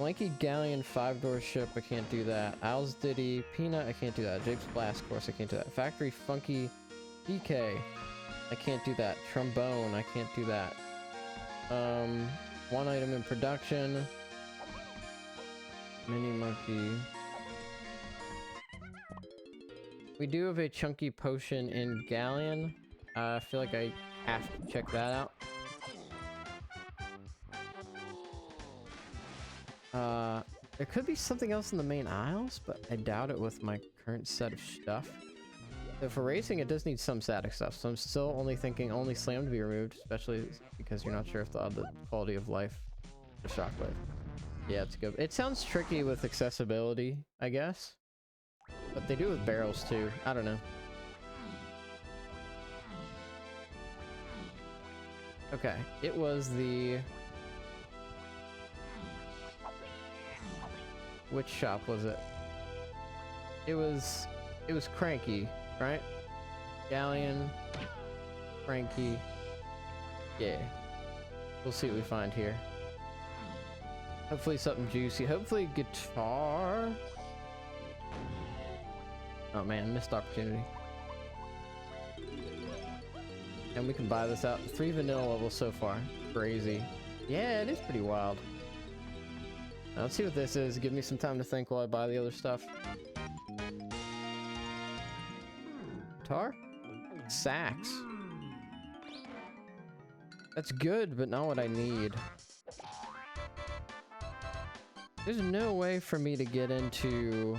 Speaker 1: Lanky Galleon 5-door ship, I can't do that. Owl's Diddy, Peanut, I can't do that. Jake's Blast Course, I can't do that. Factory Funky DK, I can't do that. Trombone, I can't do that. One item in production. Mini Monkey. We do have a Chunky potion in Galleon. I feel like I have to check that out. There could be something else in the main aisles, but I doubt it with my current set of stuff. So for racing, it does need some static stuff, so I'm still only thinking only slam to be removed, especially because you're not sure if the quality of life for shockwave. Yeah, it's good. It sounds tricky with accessibility, I guess, but they do with barrels too. I don't know. Okay, it was the... Which shop was it? It was Cranky, right? Galleon, Cranky. Yeah. We'll see what we find here. Hopefully something juicy. Hopefully guitar. Oh man, missed opportunity. And we can buy this out. 3 vanilla levels so far. Crazy. Yeah, it is pretty wild. Now, let's see what this is. Give me some time to think while I buy the other stuff. Guitar? Sax. That's good, but not what I need. There's no way for me to get into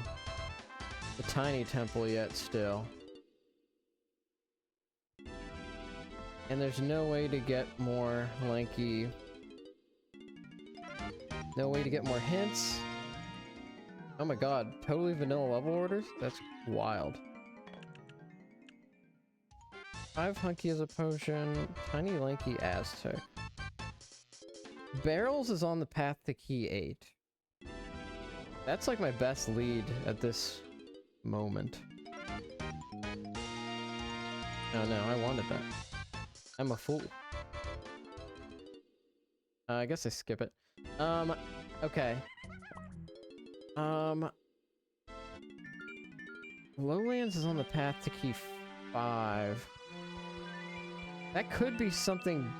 Speaker 1: the tiny temple yet still. And there's no way to get more lanky... No way to get more hints. Oh my god, totally vanilla level orders? That's wild. 5 hunky as a potion, tiny lanky Aztec. Barrels is on the path to key 8. That's like my best lead at this moment. Oh no, I wanted that. I'm a fool. I guess I skip it. Okay. Lowlands is on the path to key 5. That could be something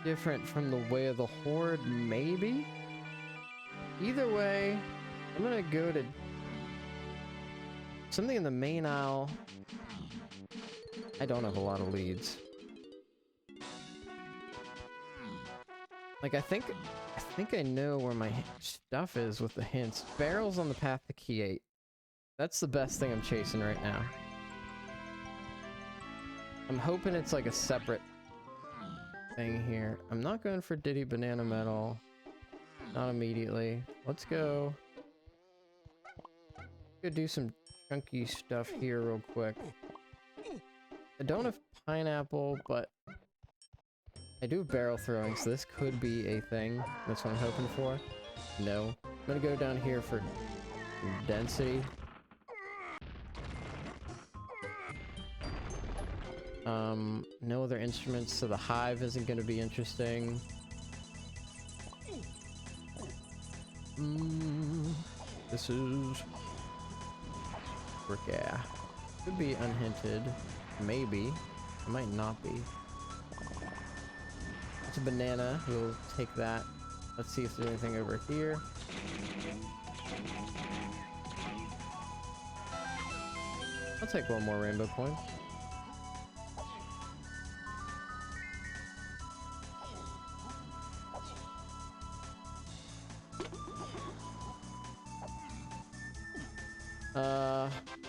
Speaker 1: different from the Way of the Horde, maybe? Either way, I'm gonna go to something in the main aisle. I don't have a lot of leads. Like, I think I know where my stuff is with the hints. Barrels on the path to key 8. That's the best thing I'm chasing right now. I'm hoping it's like a separate thing here. I'm not going for Diddy Banana Metal. Not immediately. Let's go. Go do some chunky stuff here real quick. I don't have pineapple, but I do have barrel throwing, so this could be a thing. That's what I'm hoping for. No. I'm gonna go down here for density. No other instruments, so the hive isn't gonna be interesting. This is... Bricka. Could be unhinted. Maybe. It might not be. It's a banana. We'll take that. Let's see if there's anything over here. I'll take one more rainbow coin.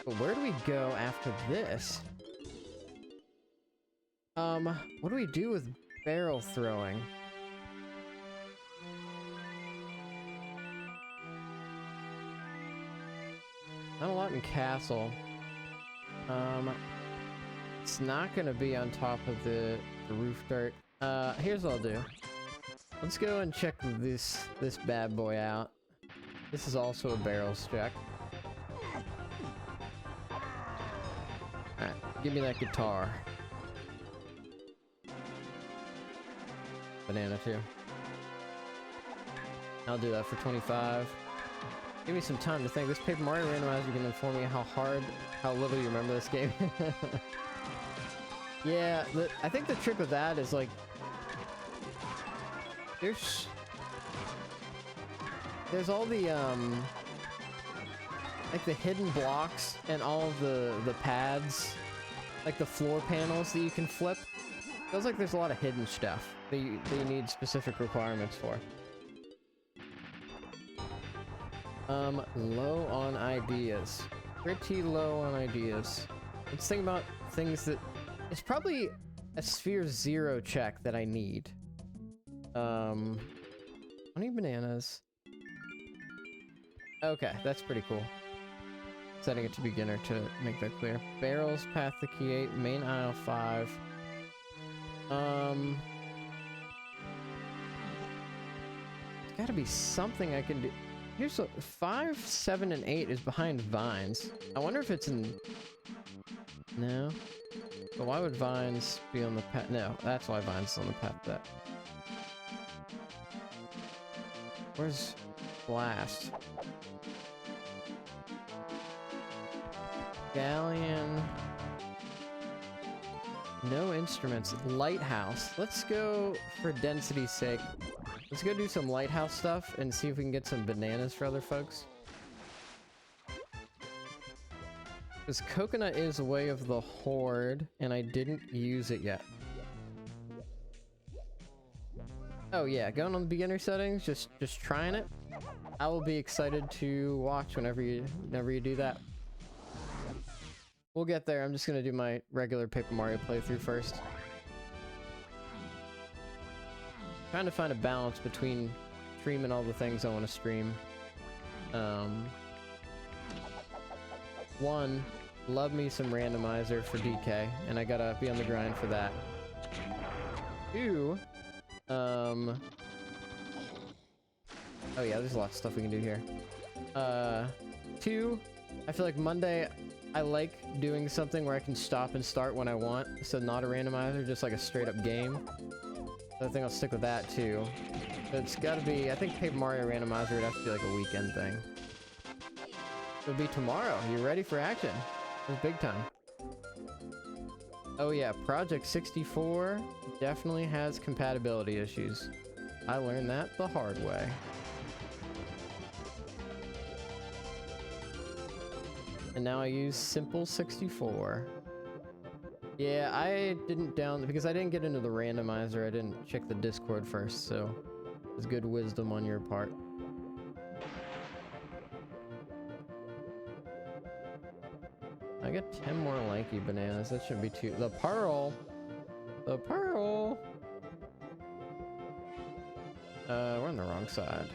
Speaker 1: But where do we go after this? What do we do with barrel throwing? Not a lot in Castle. It's not gonna be on top of the roof dirt. Here's what I'll do. Let's go and check this bad boy out. This is also a barrels check. Alright, give me that guitar. Banana too. I'll do that for 25. Give me some time to think. This Paper Mario Randomizer can inform me how little you remember this game. Yeah, I think the trick with that is like, there's all the like the hidden blocks and all of the pads, like the floor panels that you can flip. Feels like there's a lot of hidden stuff that you need specific requirements for. Low on ideas. Pretty low on ideas. Let's think about things that... It's probably a Sphere 0 check that I need. 20 bananas. Okay, that's pretty cool. Setting it to beginner to make that clear. Barrels, path to key 8, main aisle 5. There's gotta be something I can do. Here's a 5, 7, and 8 is behind vines. I wonder if it's in... No. But why would vines be on the path? No, that's why vines is on the path to that. Where's blast? Galleon. No instruments. Lighthouse. Let's go, for density's sake, let's go do some lighthouse stuff and see if we can get some bananas for other folks. Because coconut is Way of the Horde, and I didn't use it yet. Oh yeah, going on the beginner settings, just trying it. I will be excited to watch whenever you do that. We'll get there. I'm just gonna do my regular Paper Mario playthrough first. Trying to find a balance between streaming all the things I want to stream. One, love me some randomizer for DK, and I gotta be on the grind for that. Two, oh yeah, there's a lot of stuff we can do here. Two, I feel like Monday, I like doing something where I can stop and start when I want, so not a randomizer, just like a straight up game. So I think I'll stick with that too. But it's gotta be, I think Paper Mario Randomizer would have to be like a weekend thing. It'll be tomorrow. You ready for action? It's big time. Oh yeah, Project 64 definitely has compatibility issues. I learned that the hard way. And now I use Simple 64. Yeah, I didn't because I didn't get into the randomizer, I didn't check the Discord first, so it's good wisdom on your part. I get 10 more lanky bananas, that shouldn't be too... The pearl! The pearl! We're on the wrong side.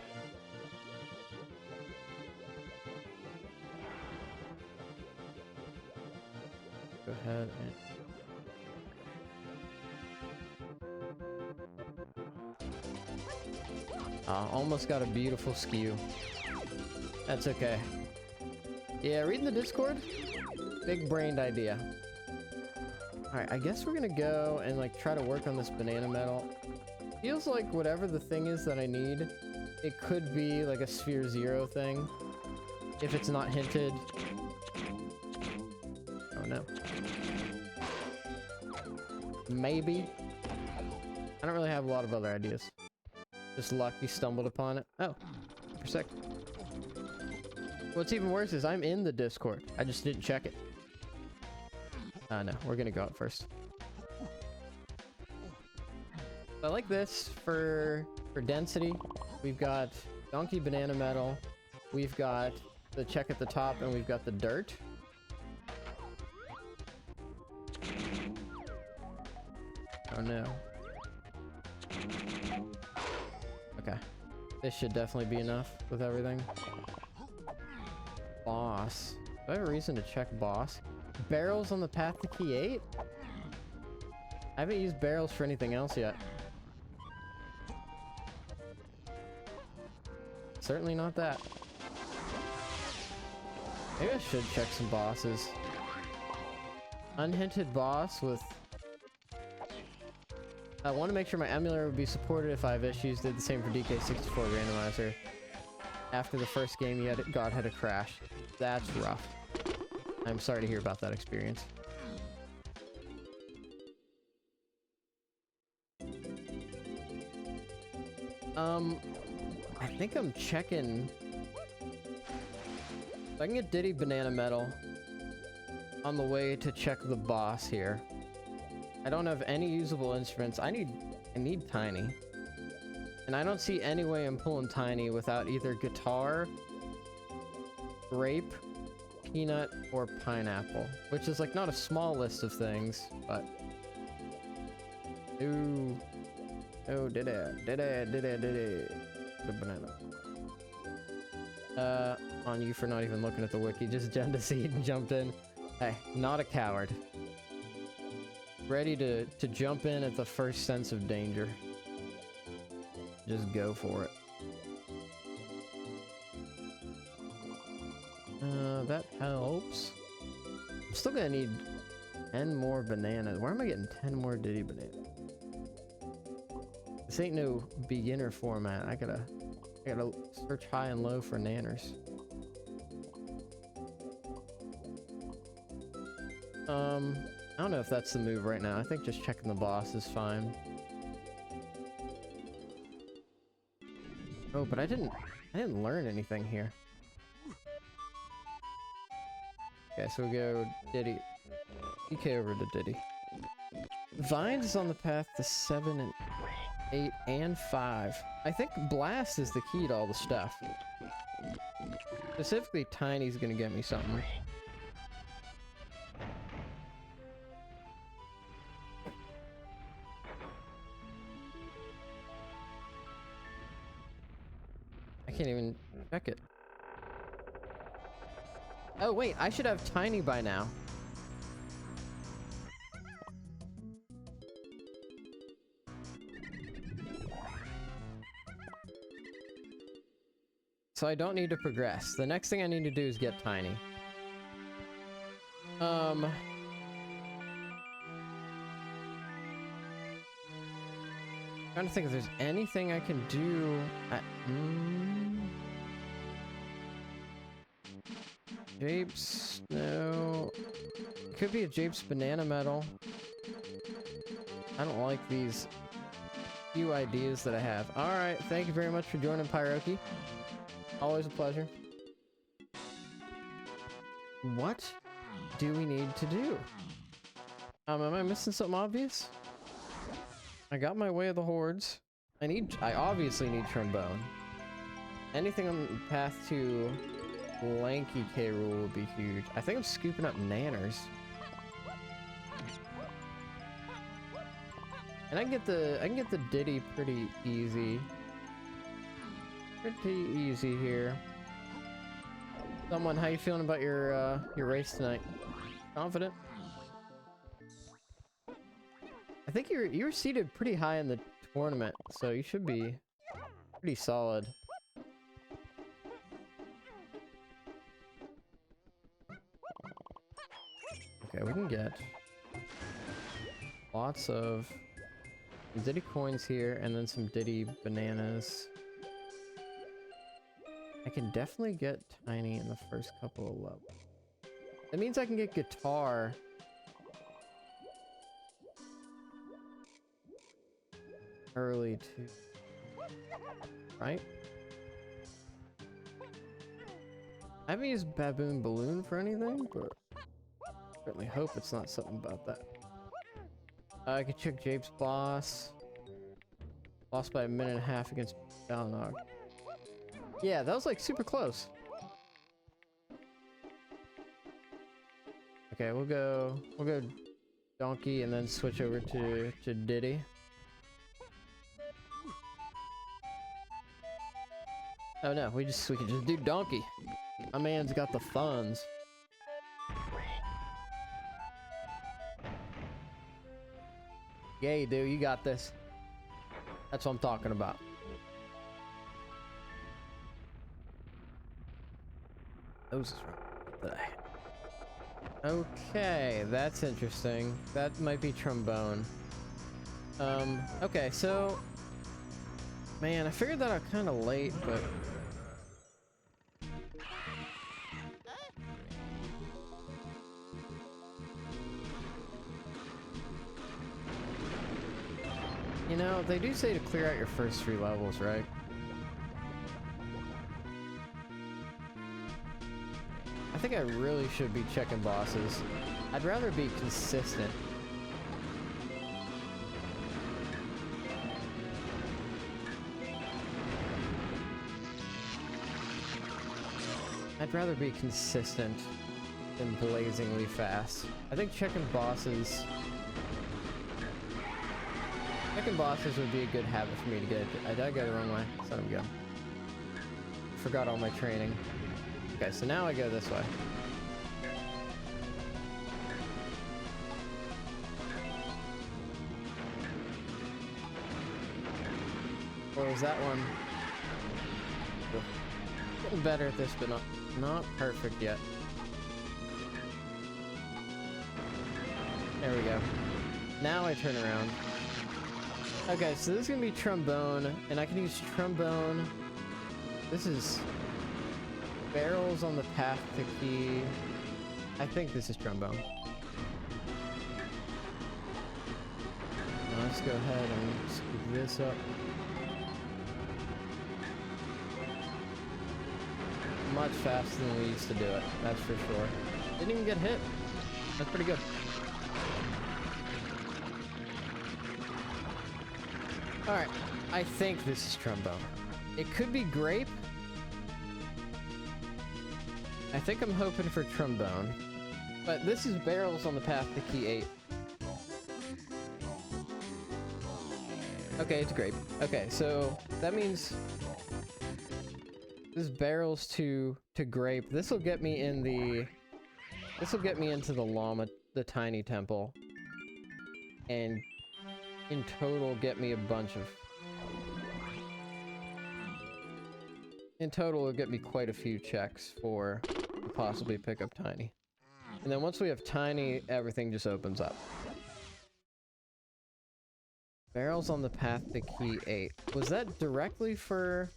Speaker 1: Go ahead and... almost got a beautiful skew. That's okay. Yeah, reading the Discord? Big-brained idea. Alright, I guess we're gonna go and like try to work on this banana metal. Feels like whatever the thing is that I need, it could be like a Sphere 0 thing. If it's not hinted. Oh no. Maybe. I don't really have a lot of other ideas. Just lucky stumbled upon it. Oh, for a sec. What's even worse is I'm in the Discord. I just didn't check it. No, we're gonna go out first. I like this for density. We've got Donkey Banana Metal. We've got the check at the top, and we've got the dirt. Oh no. Okay. This should definitely be enough with everything. Boss. Do I have a reason to check boss? Barrels on the path to key 8? I haven't used barrels for anything else yet. Certainly not that. Maybe I should check some bosses. Unhinted boss with... I want to make sure my emulator would be supported if I have issues. Did the same for DK64 Randomizer. After the first game, God had a crash. That's rough. I'm sorry to hear about that experience. I think I'm checking... If I can get Diddy Banana Metal on the way to check the boss here. I don't have any usable instruments. I need Tiny. And I don't see any way I'm pulling Tiny without either guitar grape, peanut, or pineapple, which is like not a small list of things, but ooh, oh, did it, the banana. On you for not even looking at the wiki, just jumped a seed and jumped in. Hey, not a coward. Ready to jump in at the first sense of danger. Just go for it. That helps. I'm still gonna need 10 more bananas. Where am I getting 10 more Diddy bananas? This ain't no beginner format. I gotta search high and low for nanners. I don't know if that's the move right now. I think just checking the boss is fine. Oh, but I didn't learn anything here. Okay, so we go Diddy. DK over to Diddy. Vines is on the path to 7 and 8 and 5. I think Blast is the key to all the stuff. Specifically, Tiny's gonna get me something. I can't even check it. Oh wait, I should have Tiny by now. So I don't need to progress. The next thing I need to do is get Tiny. Trying to think if there's anything I can do at... Japes? No. Could be a Japes banana medal. I don't like these few ideas that I have. Alright, thank you very much for joining, Pyroki. Always a pleasure. What do we need to do? Am I missing something obvious? I got my Way of the Hordes. I obviously need Trombone. Anything on the path to Lanky K. Rool would be huge. I think I'm scooping up Nanners. And I can get the Diddy pretty easy. Pretty easy here. Someone, how you feeling about your race tonight? Confident? I think you're seated pretty high in the tournament, so you should be pretty solid. Okay, we can get lots of Diddy coins here, and then some Diddy bananas. I can definitely get Tiny in the first couple of levels. That means I can get Guitar early too, right? I haven't used Baboon Balloon for anything, but certainly hope it's not something about that. I can check Jape's boss. Lost by 1.5 minutes against Balnog. Yeah, that was like super close. Okay, we'll go Donkey and then switch over to Diddy. Oh no, we can just do Donkey. My man's got the funds. Yeah, you do. You got this. That's what I'm talking about. Those is right. Okay, that's interesting. That might be Trombone. Okay, so... Man, I figured that out kind of late, but... You know, they do say to clear out your first 3 levels, right? I think I really should be checking bosses. I'd rather be consistent. I'd rather be consistent than blazingly fast. I think checking bosses would be a good habit for me to get. Did I go the wrong way? Son of a gun. Forgot all my training. Okay, so now I go this way. Or was that one? Ugh. Getting better at this, but not perfect yet. There we go. Now I turn around. Okay, so this is gonna be trombone, and I can use trombone. This is barrels on the path to key. I think this is trombone. Now let's go ahead and scoop this up. Much faster than we used to do it, that's for sure. Didn't even get hit. That's pretty good. Alright, I think this is trombone. It could be grape. I think I'm hoping for trombone. But this is barrels on the path to key 8. Okay, it's grape. Okay, so that means this is barrels to grape. This will get me in the... This will get me into the llama, the tiny temple. And in total get me a bunch of... In total it'll get me quite a few checks for to possibly pick up Tiny. And then once we have Tiny, everything just opens up. Barrels on the path to key 8. Was that directly for...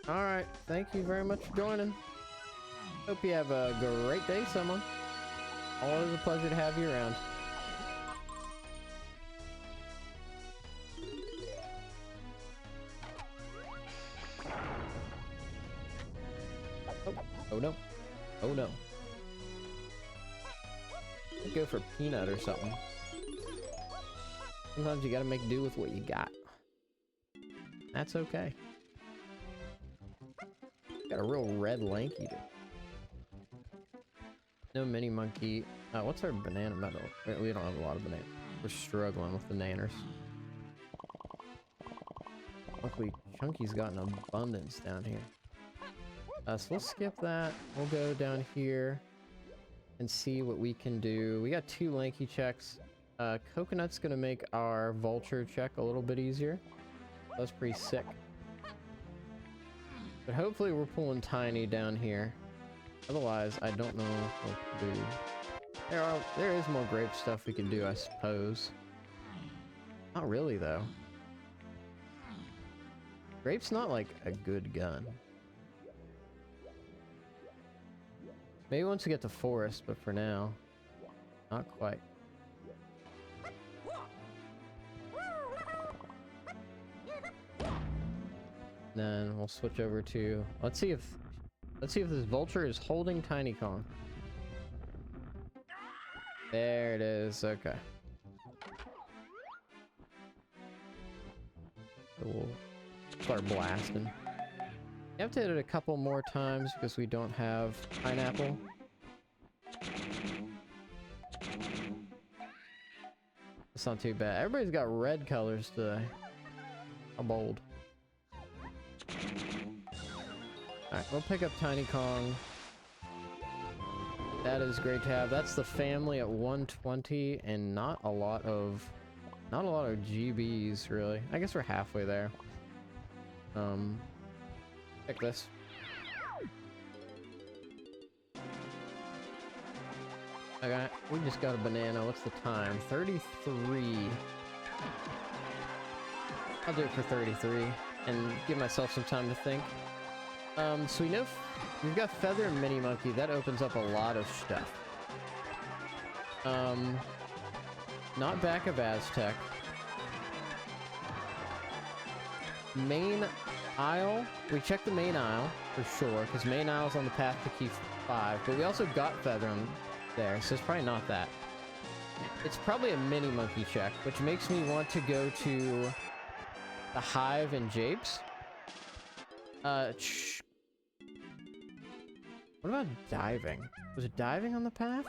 Speaker 1: Alright, thank you very much for joining. Hope you have a great day, someone. Always a pleasure to have you around. Oh no. Oh no. I'd go for peanut or something. Sometimes you gotta make do with what you got. That's okay. Got a real red lanky dude. No mini monkey. What's our banana medal? We don't have a lot of bananas. We're struggling with the nanners. Luckily, Chunky's got an abundance down here. So we'll skip that. We'll go down here and see what we can do. We got 2 lanky checks. Coconut's gonna make our vulture check a little bit easier. That's pretty sick. But hopefully we're pulling Tiny down here. Otherwise, I don't know what to do. There is more grape stuff we can do, I suppose. Not really, though. Grape's not like a good gun. Maybe once we get to forest, but for now, not quite. Then we'll switch over to... Let's see if this vulture is holding Tiny Kong. There it is. Okay. So we'll start blasting. You have to hit it a couple more times because we don't have pineapple. It's not too bad. Everybody's got red colors today. How bold. Alright, we'll pick up Tiny Kong. That is great to have. That's the family at 120 and not a lot of GBs really. I guess we're halfway there. Pick this. Okay, we just got a banana. What's the time? 33. I'll do it for 33 and give myself some time to think. So we know we've got Feather and Mini Monkey. That opens up a lot of stuff. Not back of Aztec. Main aisle. We checked the main aisle for sure, because main aisle's on the path to key 5. But we also got Feather on there, so it's probably not that. It's probably a Mini Monkey check, which makes me want to go to the Hive and Japes. What about diving? Was it diving on the path?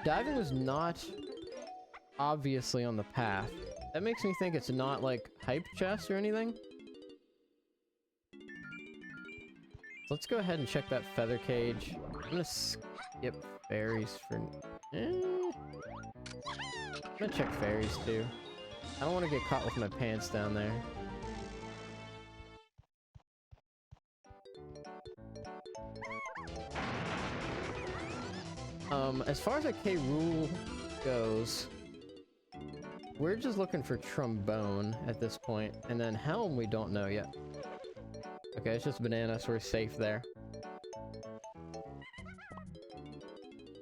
Speaker 1: Diving was not obviously on the path. That makes me think it's not like hype chest or anything. Let's go ahead and check that feather cage. I'm gonna skip fairies for... I'm gonna check fairies too. I don't want to get caught with my pants down there. As far as a K rule goes, we're just looking for trombone at this point, and then helm we don't know yet. Okay, it's just banana, so we're safe there.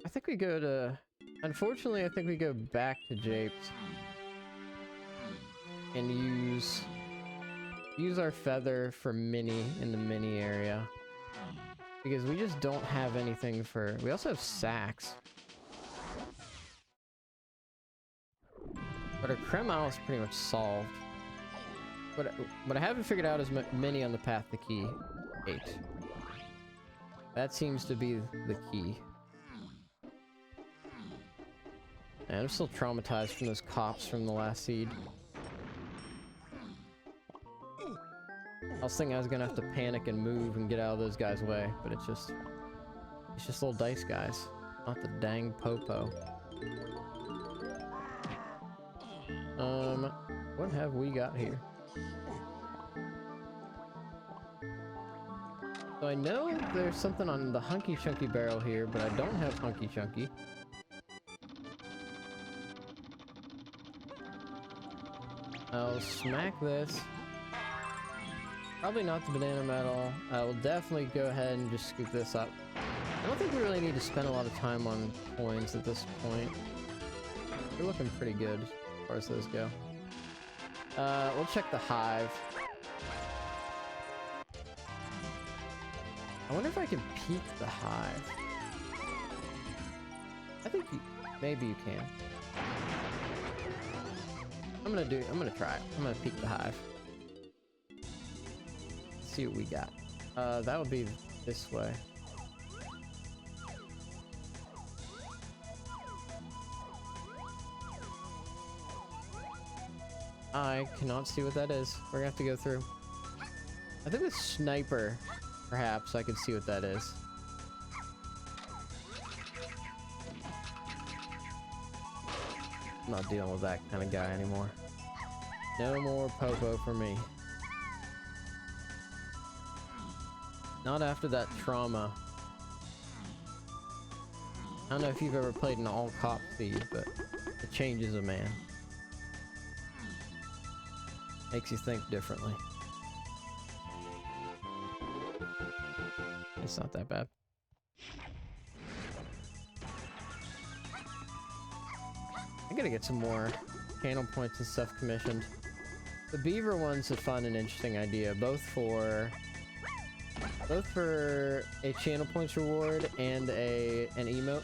Speaker 1: I think we go to... Unfortunately, I think we go back to Japes and use our feather for mini in the mini area. Because we just don't have anything for... We also have sacks. But our Kreml is pretty much solved. What I haven't figured out is mini on the path to key 8. That seems to be the key. And I'm still traumatized from those cops from the last seed. I was thinking I was gonna have to panic and move and get out of those guys' way, but it's just little dice guys, not the dang popo. What have we got here? So I know there's something on the Hunky Chunky barrel here, but I don't have Hunky Chunky. I'll smack this. Probably not the banana metal. I will definitely go ahead and just scoop this up. I don't think we really need to spend a lot of time on coins at this point. We're looking pretty good as far as those go. We'll check the hive. I wonder if I can peek the hive. I think maybe you can. I'm gonna try it. I'm gonna peek the hive. See what we got. That would be this way. I cannot see what that is. We're gonna have to go through. I think with sniper, perhaps I could see what that is. I'm not dealing with that kind of guy anymore. No more popo for me. Not after that trauma. I don't know if you've ever played an all-cop seed, but it changes a man. Makes you think differently. It's not that bad. I gotta get some more channel points and stuff commissioned. The beaver one's a fun and interesting idea, both for a channel points reward and an emote.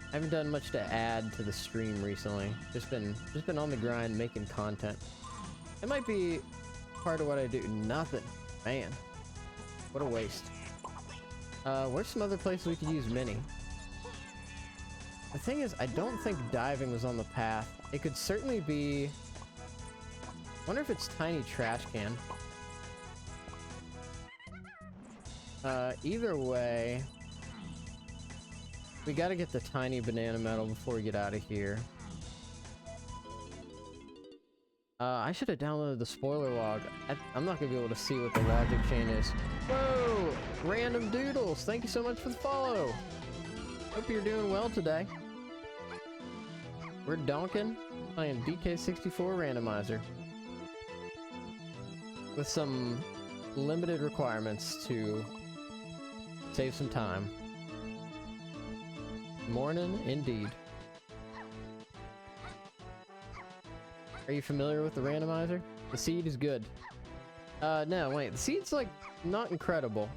Speaker 1: I haven't done much to add to the stream recently. Just been on the grind making content. It might be part of what I do. Nothing. Man. What a waste. Where's some other places we could use mini? The thing is, I don't think diving was on the path. It could certainly be... I wonder if it's tiny trash can. Either way, we gotta get the tiny banana metal before we get out of here. I should have downloaded the spoiler log. I'm not gonna be able to see what the logic chain is. Whoa! Random Doodles! Thank you so much for the follow! Hope you're doing well today. We're donking, playing DK64 Randomizer. With some limited requirements to save some time. Morning, indeed. Are you familiar with the randomizer? The seed is good. No, wait, the seed's like not incredible.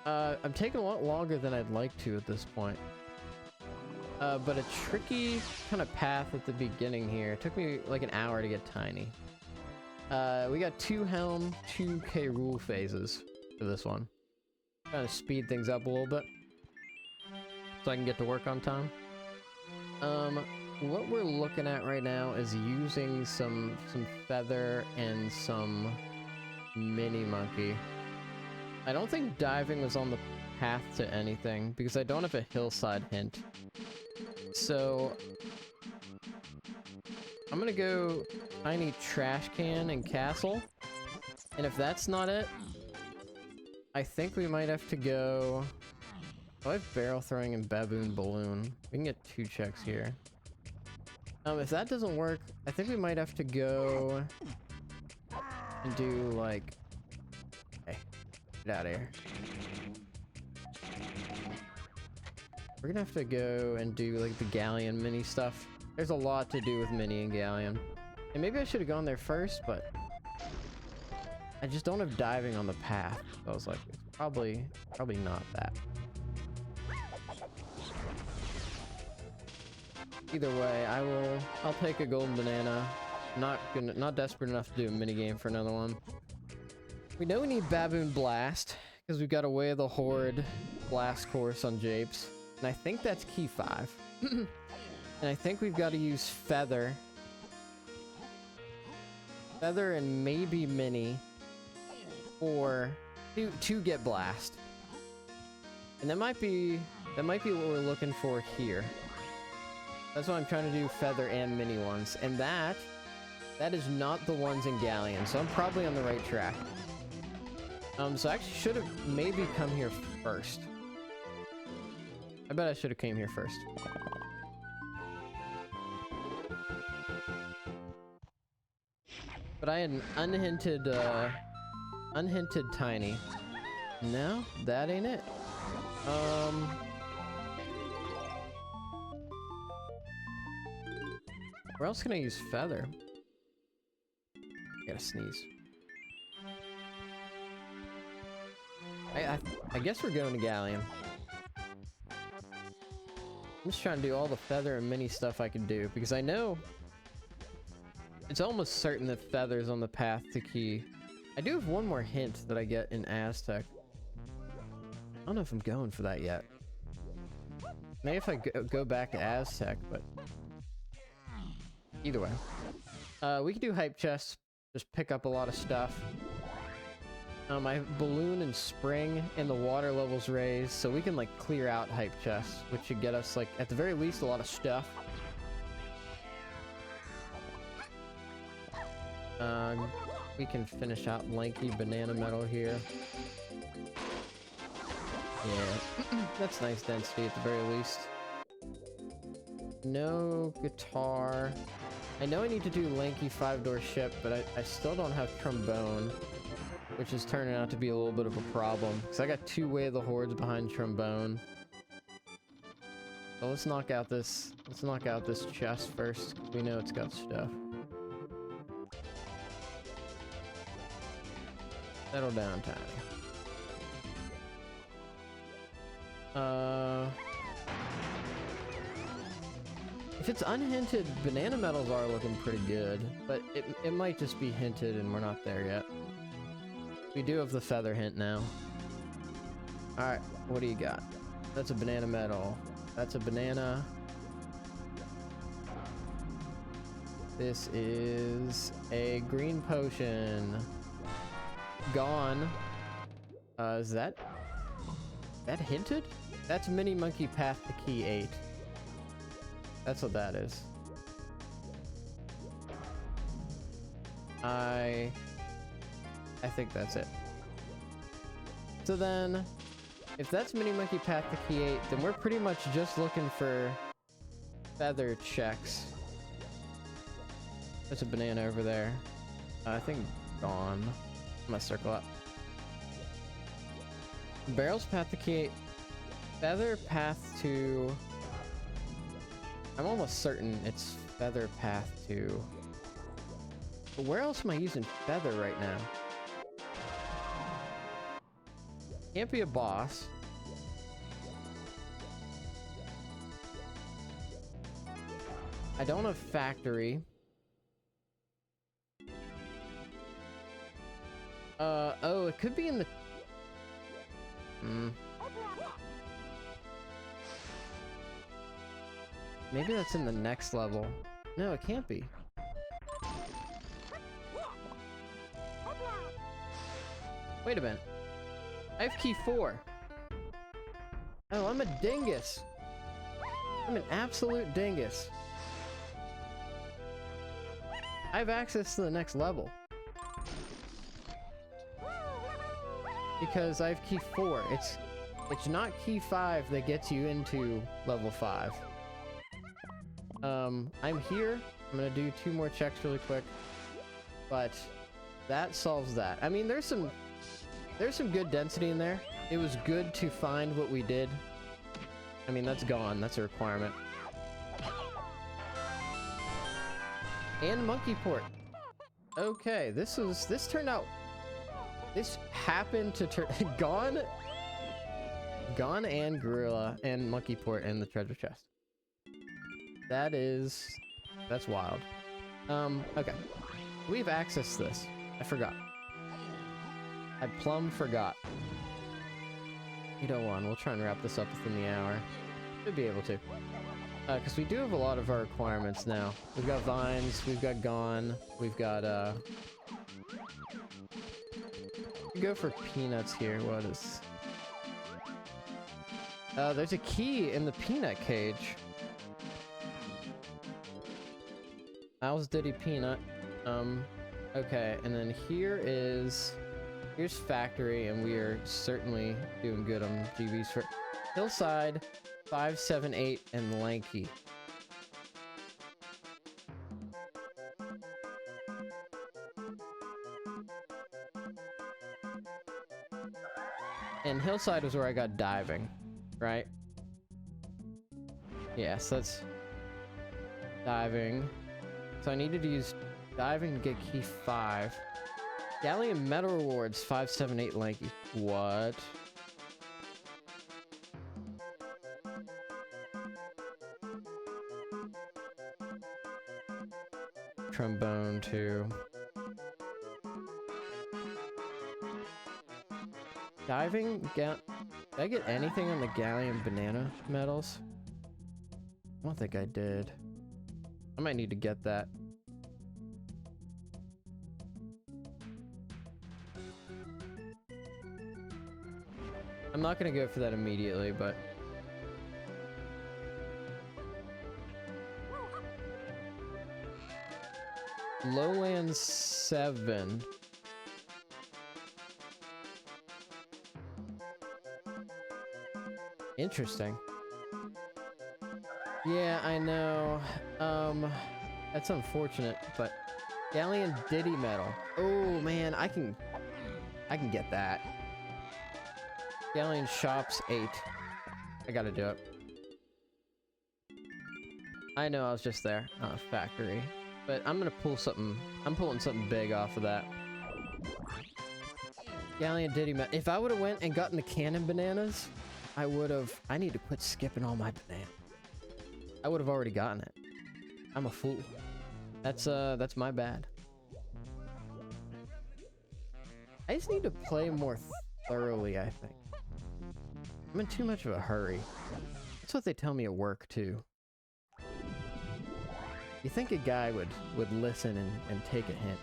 Speaker 1: I'm taking a lot longer than I'd like to at this point. But a tricky kind of path at the beginning here. It took me like an hour to get tiny. We got 2 helm, 2 K rule phases for this one. Trying to speed things up a little bit so I can get to work on time. What we're looking at right now is using some feather and some mini monkey. I don't think diving was on the path to anything because I don't have a hillside hint. So I'm gonna go tiny trash can and castle, and if that's not it, I think we might have to go. Oh, I have barrel throwing and baboon balloon. We can get 2 checks here. If that doesn't work, I think we might have to go and do like, hey, get out of here. We're gonna have to go and do like the galleon mini stuff. There's a lot to do with mini and galleon. And maybe I should have gone there first, but I just don't have diving on the path. So I was like, it's probably not that. Either way, I'll take a golden banana. Not desperate enough to do a mini game for another one. We know we need baboon blast because we've got a Way of the Horde blast course on Japes, and I think that's key 5. And I think we've got to use feather and maybe mini or to get blast. And that might be what we're looking for here. That's why I'm trying to do feather and mini ones, and that is not the ones in galleon, so I'm probably on the right track. So I actually should have maybe come here first. I bet I should have came here first. But I had an unhinted tiny. No, that ain't it. Where else can I use feather? I gotta sneeze. I guess we're going to galleon. I'm just trying to do all the feather and mini stuff I can do because I know it's almost certain that feather's on the path to key. I do have one more hint that I get in Aztec. I don't know if I'm going for that yet. Maybe if I go back to Aztec, but either way. We can do hype chests, just pick up a lot of stuff. I have balloon and spring and the water levels raised, so we can like clear out hype chests, which should get us like at the very least a lot of stuff. We can finish out lanky banana metal here. Yeah, that's nice density at the very least. No guitar. I know I need to do lanky 5-door ship, but I still don't have trombone, which is turning out to be a little bit of a problem because I got 2 Way of the Hordes behind trombone. So let's knock out this chest first. We know it's got stuff. Settle down time. If it's unhinted, banana metals are looking pretty good, but it might just be hinted and we're not there yet. We do have the feather hint now. Alright, what do you got? That's a banana metal. That's a banana. This is a green potion. Gone. Is that hinted? That's mini monkey path to key 8. That's what that is. I think that's it. So then, if that's mini monkey path to key 8, then we're pretty much just looking for feather checks. There's a banana over there. I think gone. I'm gonna circle up. Barrels path to key 8. Feather path to... I'm almost certain it's feather path to... But where else am I using feather right now? Can't be a boss. I don't have factory. Oh, it could be in the... Maybe that's in the next level. No, it can't be. Wait a minute. I have key 4. Oh, I'm a dingus. I'm an absolute dingus. I have access to the next level. Because I have key 4. It's not key 5 that gets you into level 5. I'm here. I'm gonna do 2 more checks really quick. But that solves that. I mean, there's some good density in there. It was good to find what we did. I mean, that's gone. That's a requirement. And monkey port. Okay, this turned out... This happened to turn... Gone and gorilla and monkey port and the treasure chest. That's wild. Okay. We've accessed this. I forgot. I plumb forgot. 8:01. We'll try and wrap this up within the hour. Should be able to. Because we do have a lot of our requirements now. We've got vines, we've got gone, we've got, we go for peanuts here. What is... there's a key in the peanut cage. Owl's Diddy Peanut. Okay, and then here's factory, and we are certainly doing good on GBs for Hillside, 578, and Lanky. And Hillside was where I got diving, right? Yes, that's diving. So I needed to use diving to get key 5. Galleon Metal Rewards, 578 Lanky. What? Trombone, too. Diving? Did I get anything on the Galleon Banana medals? I don't think I did. I might need to get that. I'm not gonna go for that immediately, but... Lowlands 7. Interesting. Yeah, I know. That's unfortunate, but Galleon Diddy Metal. Oh man, I can get that. Galleon Shops 8. I gotta do it. I know I was just there. Factory. But I'm gonna pull something. I'm pulling something big off of that. Galleon Diddy Metal. If I would have went and gotten the cannon bananas, I would have. I need to quit skipping all my bananas. I would have already gotten it. I'm a fool. That's my bad. I just need to play more thoroughly, I think. I'm in too much of a hurry. That's what they tell me at work, too. You think a guy would listen and take a hint.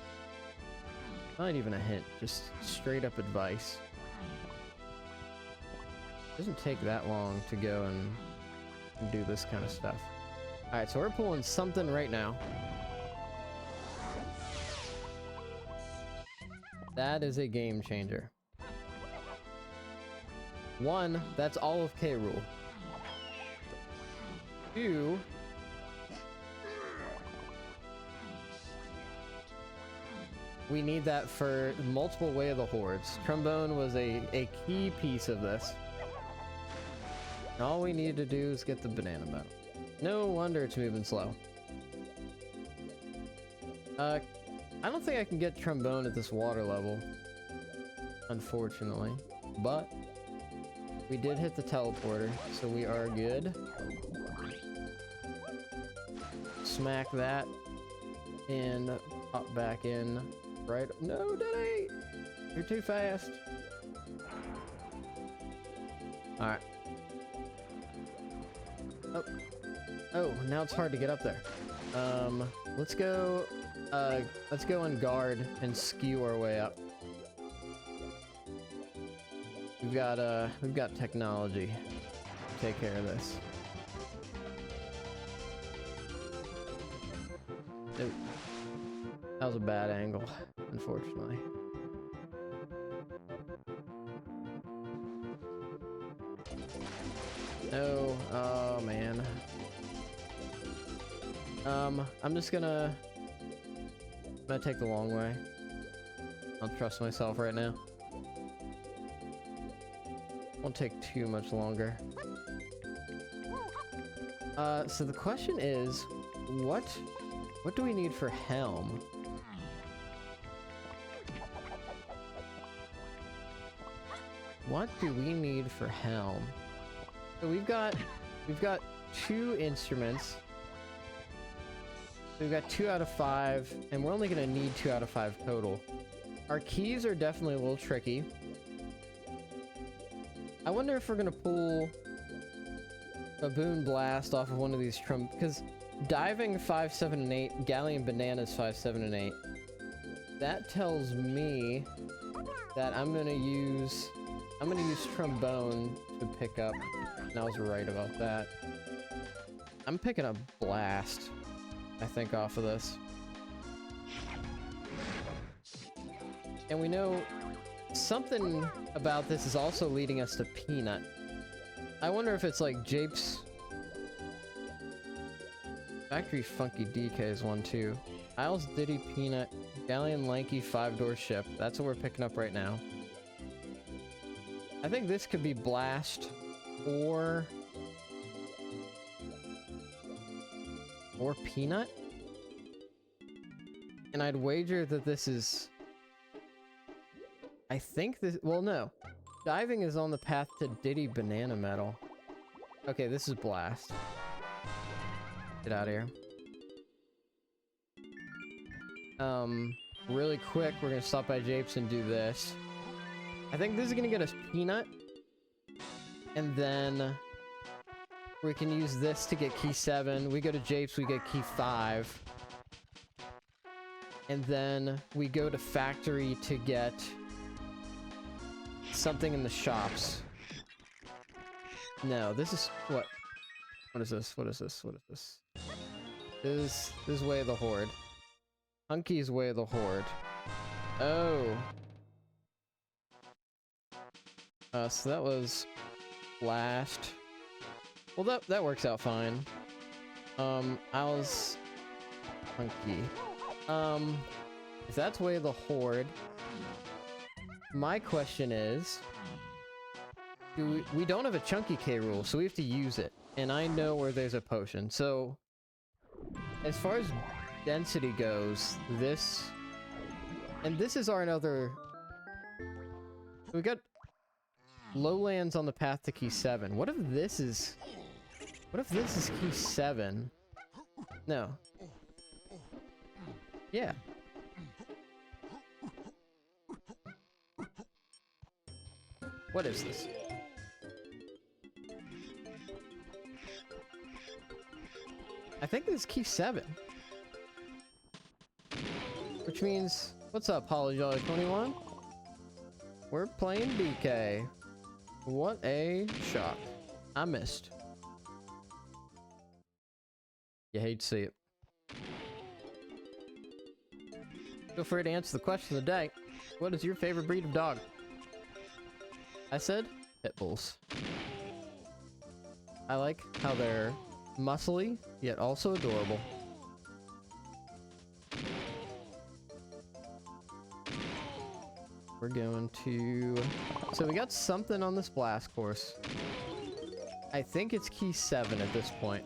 Speaker 1: Not even a hint, just straight up advice. It doesn't take that long to go and do this kind of stuff. Alright, so we're pulling something right now. That is a game changer. 1, that's all of K. Rool. 2, we need that for multiple Way of the Hordes. Trombone was a key piece of this. And all we need to do is get the banana medal. No wonder it's moving slow. I don't think I can get Trombone at this water level, unfortunately. But we did hit the teleporter, so we are good. Smack that and pop back in. Right? No, Denny! You're too fast. Alright. Oh. Oh, now it's hard to get up there. Let's go on guard and skew our way up. We've got technology to take care of this. Nope. That was a bad angle, unfortunately. No, oh man. I'm gonna take the long way. I'll trust myself right now. Won't take too much longer. So the question is, what do we need for helm? What do we need for helm? So we've got 2 instruments. We've got 2 out of 5, and we're only gonna need 2 out of 5 total. Our keys are definitely a little tricky. I wonder if we're gonna pull a Boon Blast off of one of these because diving 5, 7, and 8, Galleon Bananas 5, 7, and 8. That tells me that I'm gonna use Trombone to pick up, and I was right about that. I'm picking up Blast, I think, off of this. And we know something about this is also leading us to Peanut. I wonder if it's like Jape's Factory Funky DK is one too. Isles Diddy Peanut, Galleon Lanky 5-door ship. That's what we're picking up right now. I think this could be Blast or Peanut. And I'd wager that this is... I think this... Well, no. Diving is on the path to Diddy Banana Metal. Okay, this is Blast. Get out of here. Really quick, we're gonna stop by Japes and do this. I think this is gonna get us Peanut. And then... we can use this to get key 7. We go to Japes, we get key 5. And then we go to Factory to get something in the shops. No, this is what? What is this? What is this? What is this? This is Way of the Horde. Hunky's Way of the Horde. Oh. So that was Blast. Well, that works out fine. Owl's Hunky. If that's Way of the Horde, my question is, we don't have a Chunky K rule, so we have to use it. And I know where there's a potion. So, as far as density goes, this is our another... We got Lowlands on the path to key 7. What if this is key 7? No. Yeah. What is this? I think this is key 7. Which means, what's up, Hollyjolly21? We're playing DK. What a shock. I missed. You hate to see it. Feel free to answer the question of the day. What is your favorite breed of dog? I said pit bulls. I like how they're muscly, yet also adorable. We're going to... So we got something on this blast course. I think it's key 7 at this point.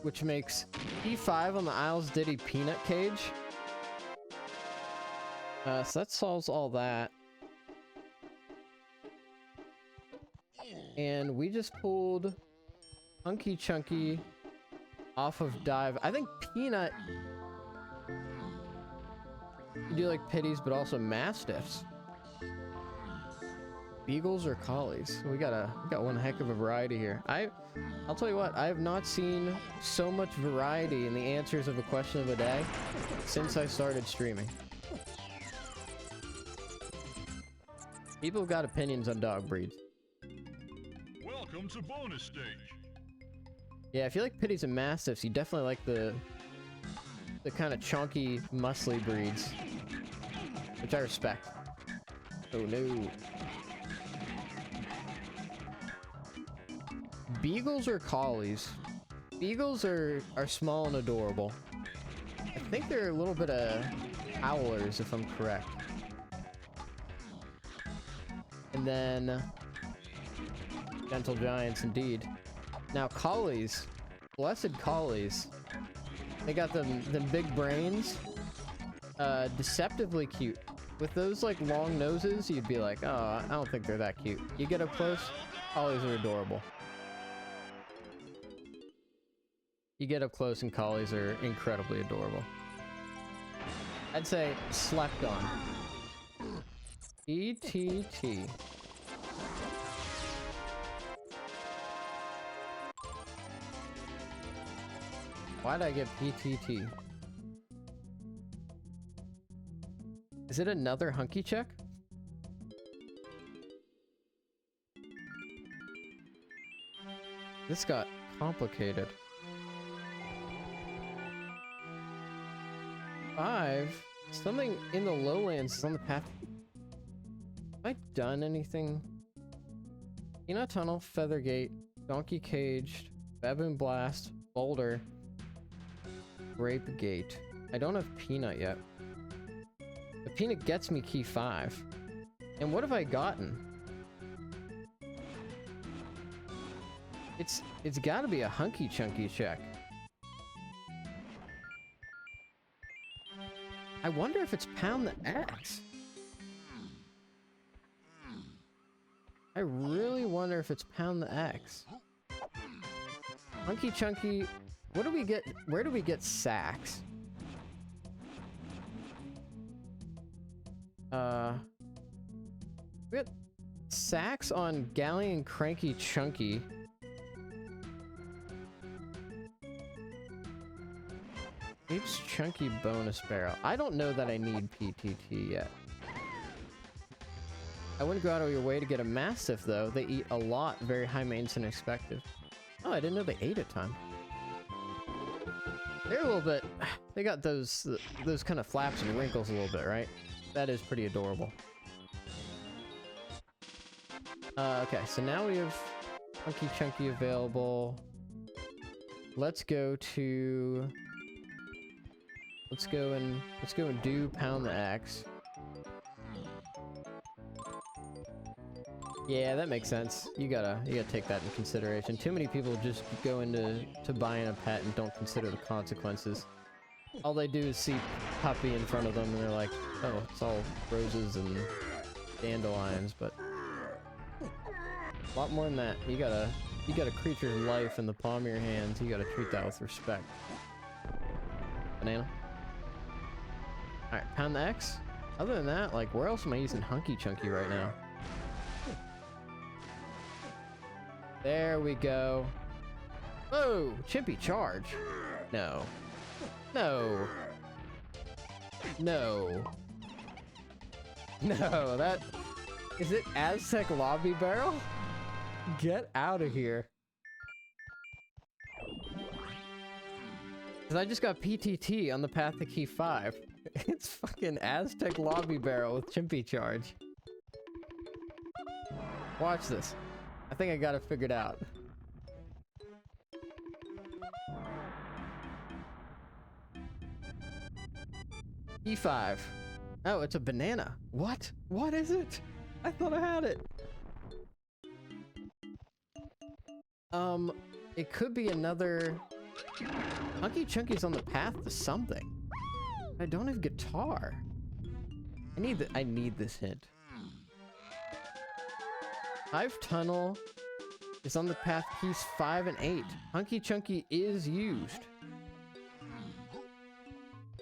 Speaker 1: Which makes key 5 on the Isles Diddy Peanut Cage. So that solves all that. And we just pulled Hunky Chunky off of Dive. I think Peanut... You do like pitties, but also mastiffs. Beagles or collies? We got one heck of a variety here. I'll tell you what, I have not seen so much variety in the answers of a question of a day since I started streaming. People have got opinions on dog breeds.
Speaker 2: Welcome to bonus stage.
Speaker 1: Yeah, if you like pitties and mastiffs, you definitely like the kind of chunky, muscly breeds, which I respect. Oh no. Beagles or collies? Beagles are small and adorable. I think they're a little bit of howlers, if I'm correct. And then gentle giants indeed. Now collies, blessed collies, they got them big brains, deceptively cute. With those like long noses, you'd be like, oh, I don't think they're that cute. You get up close, collies are adorable. You get up close and collies are incredibly adorable. I'd say slept on. ETT. Why'd I get PTT? Is it another hunky check? This got complicated. 5. Something in the lowlands is on the path. Have I done anything? Peanut Tunnel, Feathergate, Donkey Caged, Baboon Blast, Boulder, Grape Gate. I don't have Peanut yet. The Peanut gets me key 5. And what have I gotten? It's gotta be a hunky chunky check. I wonder if it's pound the X. I really wonder if it's pound the X. Hunky chunky. What do we get? Where do we get sacks? We got sacks on Galleon Cranky Chunky. Apes Chunky Bonus Barrel. I don't know that I need PTT yet. I wouldn't go out of your way to get a Mastiff though. They eat a lot, very high maintenance and expected. Oh, I didn't know they ate a ton. They're a little bit... They got those kind of flaps and wrinkles a little bit, right? That is pretty adorable. Okay, so now we have Hunky Chunky available. Let's go to... Let's go and do pound the X. Yeah, that makes sense. You gotta take that in consideration. Too many people just go into buying a pet and don't consider the consequences. All they do is see puppy in front of them and they're like, oh, it's all roses and dandelions, but a lot more than that. You got a creature's life in the palm of your hands. You gotta treat that with respect. Banana. Alright, pound the X. Other than that, like, where else am I using Hunky Chunky right now? There we go. Whoa! Chimpy charge. No. No. No. No, that... Is it Aztec Lobby Barrel? Get out of here. Because I just got PTT on the path to key 5. It's fucking Aztec Lobby Barrel with Chimpy charge. Watch this. I think I got it figured out. E5. Oh, it's a banana. What? What is it? I thought I had it. It could be another... Hunky Chunky's on the path to something. I don't have guitar. I need this hint. Hive Tunnel is on the path keys 5 and 8. Hunky Chunky is used.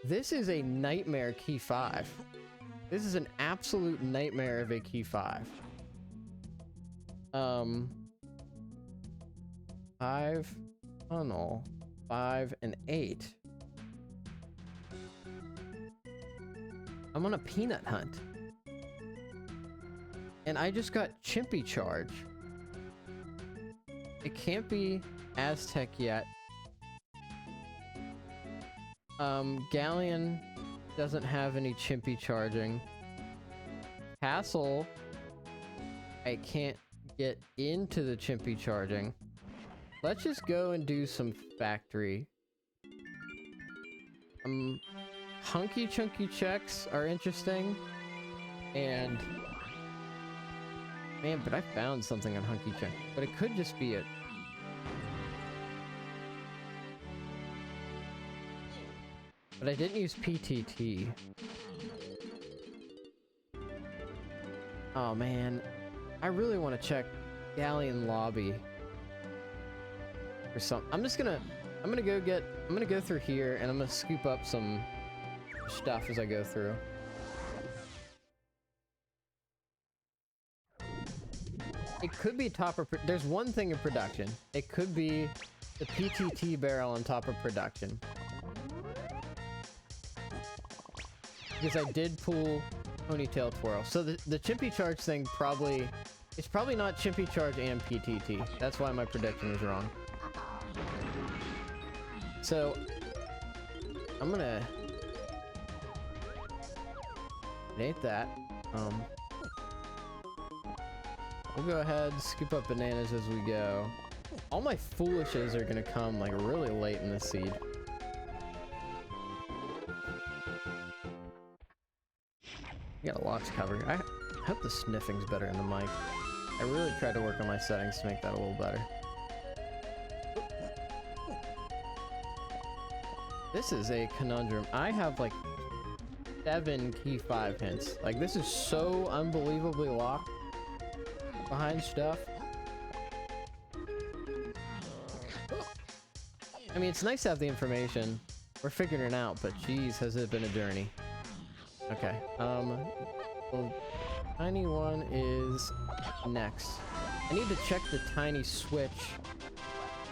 Speaker 1: This is a nightmare key 5. This is an absolute nightmare of a key 5. 5 tunnel, 5 and 8. I'm on a peanut hunt. And I just got Chimpy Charge. It can't be Aztec yet. Galleon doesn't have any Chimpy charging. Castle, I can't get into the Chimpy charging. Let's just go and do some factory. Hunky chunky checks are interesting. And man, but I found something on Hunky Chunk. But it could just be it. But I didn't use PTT. Oh man, I really want to check Galleon Lobby or something. I'm gonna go through here and I'm gonna scoop up some stuff as I go through. It could be there's one thing in production. It could be the PTT barrel on top of production. Because I did pull Ponytail Twirl. So the Chimpy Charge thing it's probably not Chimpy Charge and PTT. That's why my prediction was wrong. So I'm gonna nate that. We'll go ahead, scoop up bananas as we go. All my foolishes are gonna come like really late in the seed. You got a lot to cover. I hope the sniffing's better in the mic. I really tried to work on my settings to make that a little better. This is a conundrum. I have like 7 key 5 hints. Like this is so unbelievably locked behind stuff. I mean, it's nice to have the information. We're figuring it out, but geez, has it been a journey. Okay, well, tiny one is next. I need to check the tiny switch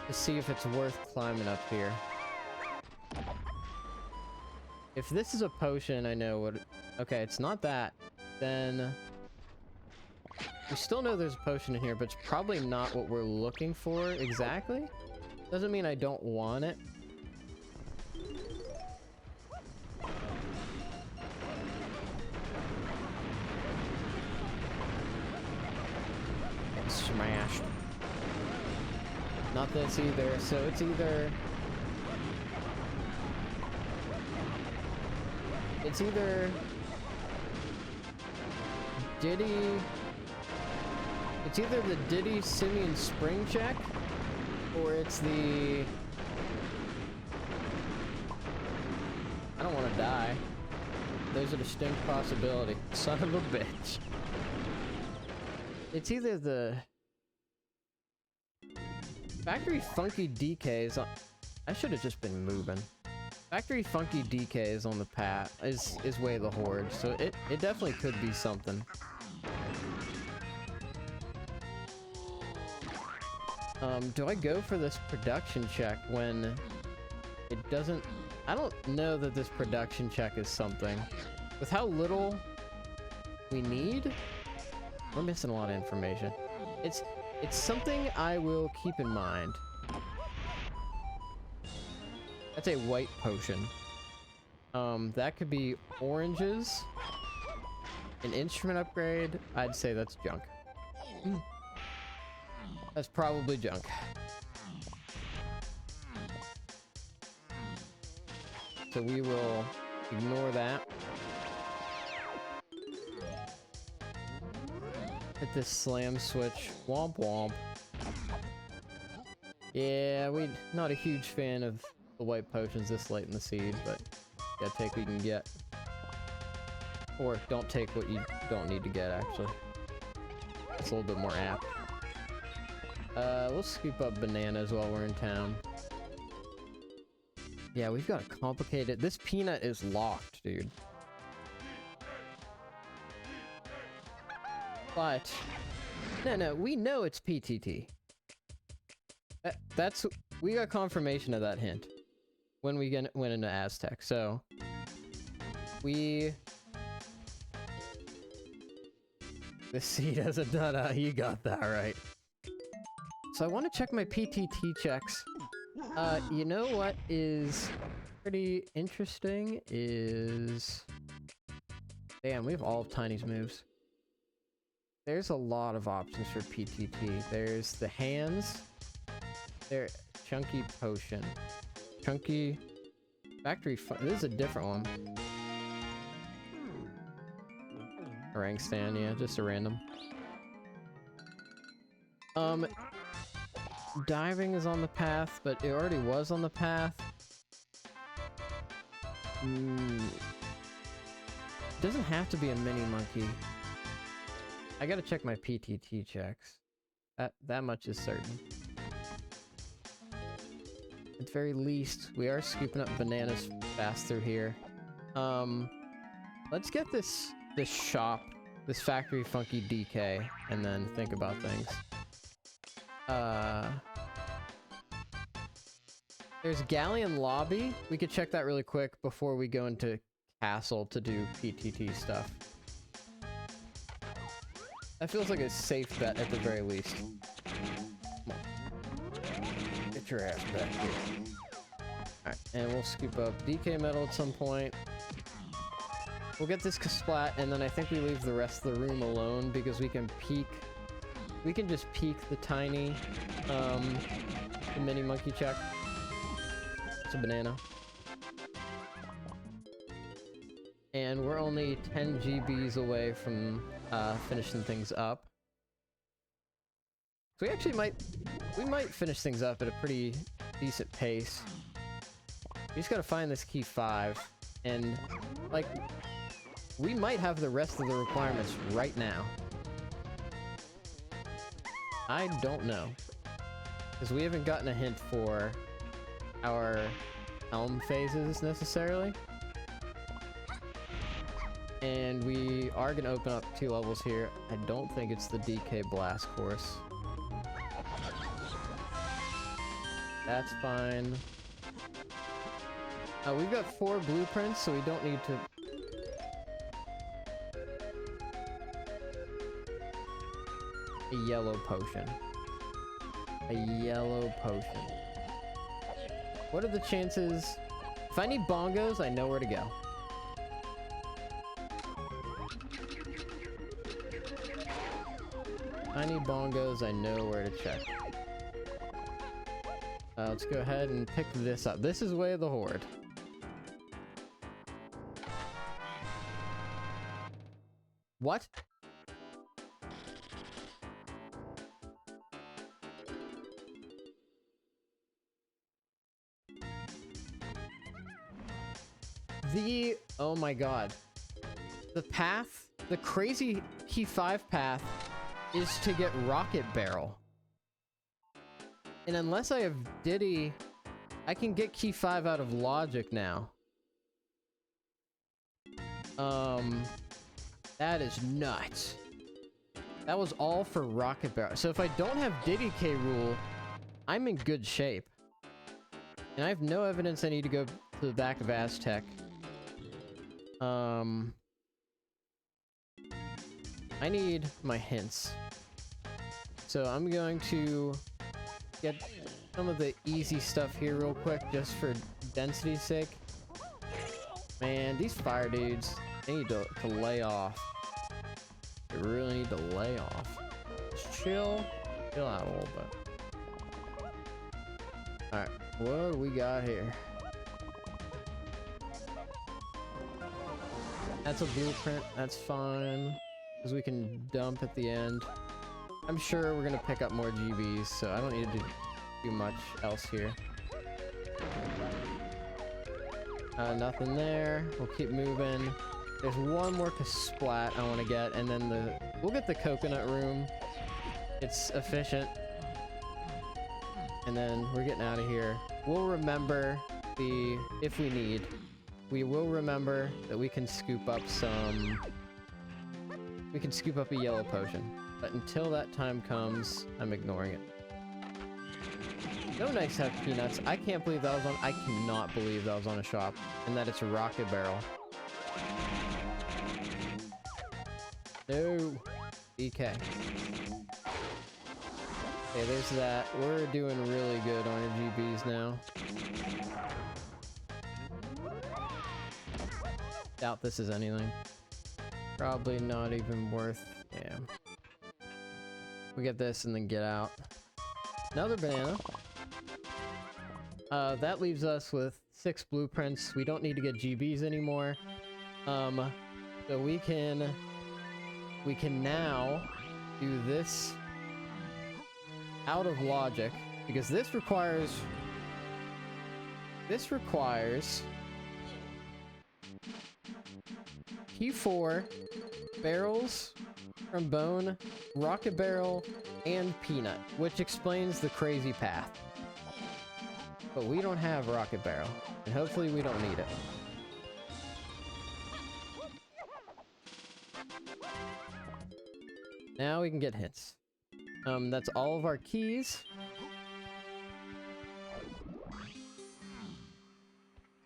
Speaker 1: to see if it's worth climbing up here. If this is a potion, I know what okay, it's not that. Then we still know there's a potion in here, but it's probably not what we're looking for exactly. Doesn't mean I don't want it. Smashed. Not this either, so it's either Diddy. It's either the Diddy Simeon Spring Check, or it's the I don't want to die. There's a distinct possibility. Son of a bitch. It's either the Factory Funky DKs. I should have just been moving. Factory Funky DKs on the path is Way the Horde, so it definitely could be something. Do I go for this production check when it doesn't? I don't know that this production check is something. With how little we need, we're missing a lot of information. It's something I will keep in mind. That's a white potion. That could be oranges. An instrument upgrade, I'd say that's junk. That's probably junk. So we will ignore that. Hit this slam switch. Womp womp. Yeah, we're not a huge fan of the white potions this late in the seed, but gotta take what you can get. Or don't take what you don't need to get, actually. It's a little bit more apt. We'll scoop up bananas while we're in town. Yeah, we've got a complicated... This peanut is locked, dude. But No, we know it's PTT. We got confirmation of that hint when we went into Aztec. So the seed hasn't done. You got that right. So I want to check my PTT checks. You know what is pretty interesting is... Damn, we have all of Tiny's moves. There's a lot of options for PTT. There's the hands. There, Chunky Potion. Chunky... Factory Fun... This is a different one. Orang stand, yeah, just a random. Diving is on the path, but it already was on the path. Doesn't have to be a mini monkey. I gotta check my PTT checks. That much is certain. At the very least, we are scooping up bananas fast through here. Let's get this shop, this Factory Funky DK, and then think about things. There's Galleon Lobby. We could check that really quick before we go into Castle to do PTT stuff. That feels like a safe bet at the very least. Come on. Get your ass back here. Alright, and we'll scoop up DK metal at some point. We'll get this Kasplat, and then I think we leave the rest of the room alone because we can peek. We can just peek the tiny, the mini monkey check. It's a banana. And we're only 10 GBs away from finishing things up. So we actually might finish things up at a pretty decent pace. We just gotta find this key 5, and like, we might have the rest of the requirements right now. I don't know, because we haven't gotten a hint for our Elm phases necessarily. And we are gonna open up 2 levels here. I don't think it's the DK Blast course. That's fine. We've got 4 blueprints, so we don't need to... A yellow potion. A yellow potion. What are the chances? If I need bongos, I know where to go. If I need bongos, I know where to check. Let's go ahead and pick this up. This is Way of the Horde. What? Oh my god. The path, the crazy key 5 path is to get Rocket Barrel. And unless I have Diddy, I can get key 5 out of Logic now. That is nuts. That was all for Rocket Barrel. So if I don't have Diddy K Rule, I'm in good shape. And I have no evidence I need to go to the back of Aztec. I need my hints. So I'm going to get some of the easy stuff here real quick, just for density's sake. Man, these fire dudes, they need to lay off. They really need to lay off. Just chill out a little bit. Alright, what do we got here? That's a blueprint, that's fine. Because we can dump at the end. I'm sure we're gonna pick up more GBs, so I don't need to do much else here. Nothing there. We'll keep moving. There's one more Splat I want to get, and then we'll get the coconut room. It's efficient. And then we're getting out of here. We'll remember if we need, we will remember that we can scoop up some we can scoop up a yellow potion. But until that time comes, I'm ignoring it. No nice have peanuts. I can't believe that was on. I cannot believe that was on a shop, and that it's a rocket barrel. No. DK. Okay, there's that. We're doing really good on our GBs now. Doubt this is anything. Probably not even worth. Yeah. We get this and then get out. Another banana. That leaves us with 6 blueprints. We don't need to get GBs anymore. So we can now do this out of logic, because this requires P4 barrels from bone, rocket barrel, and peanut, which explains the crazy path. But we don't have rocket barrel, and hopefully we don't need it. Now we can get hits. That's all of our keys.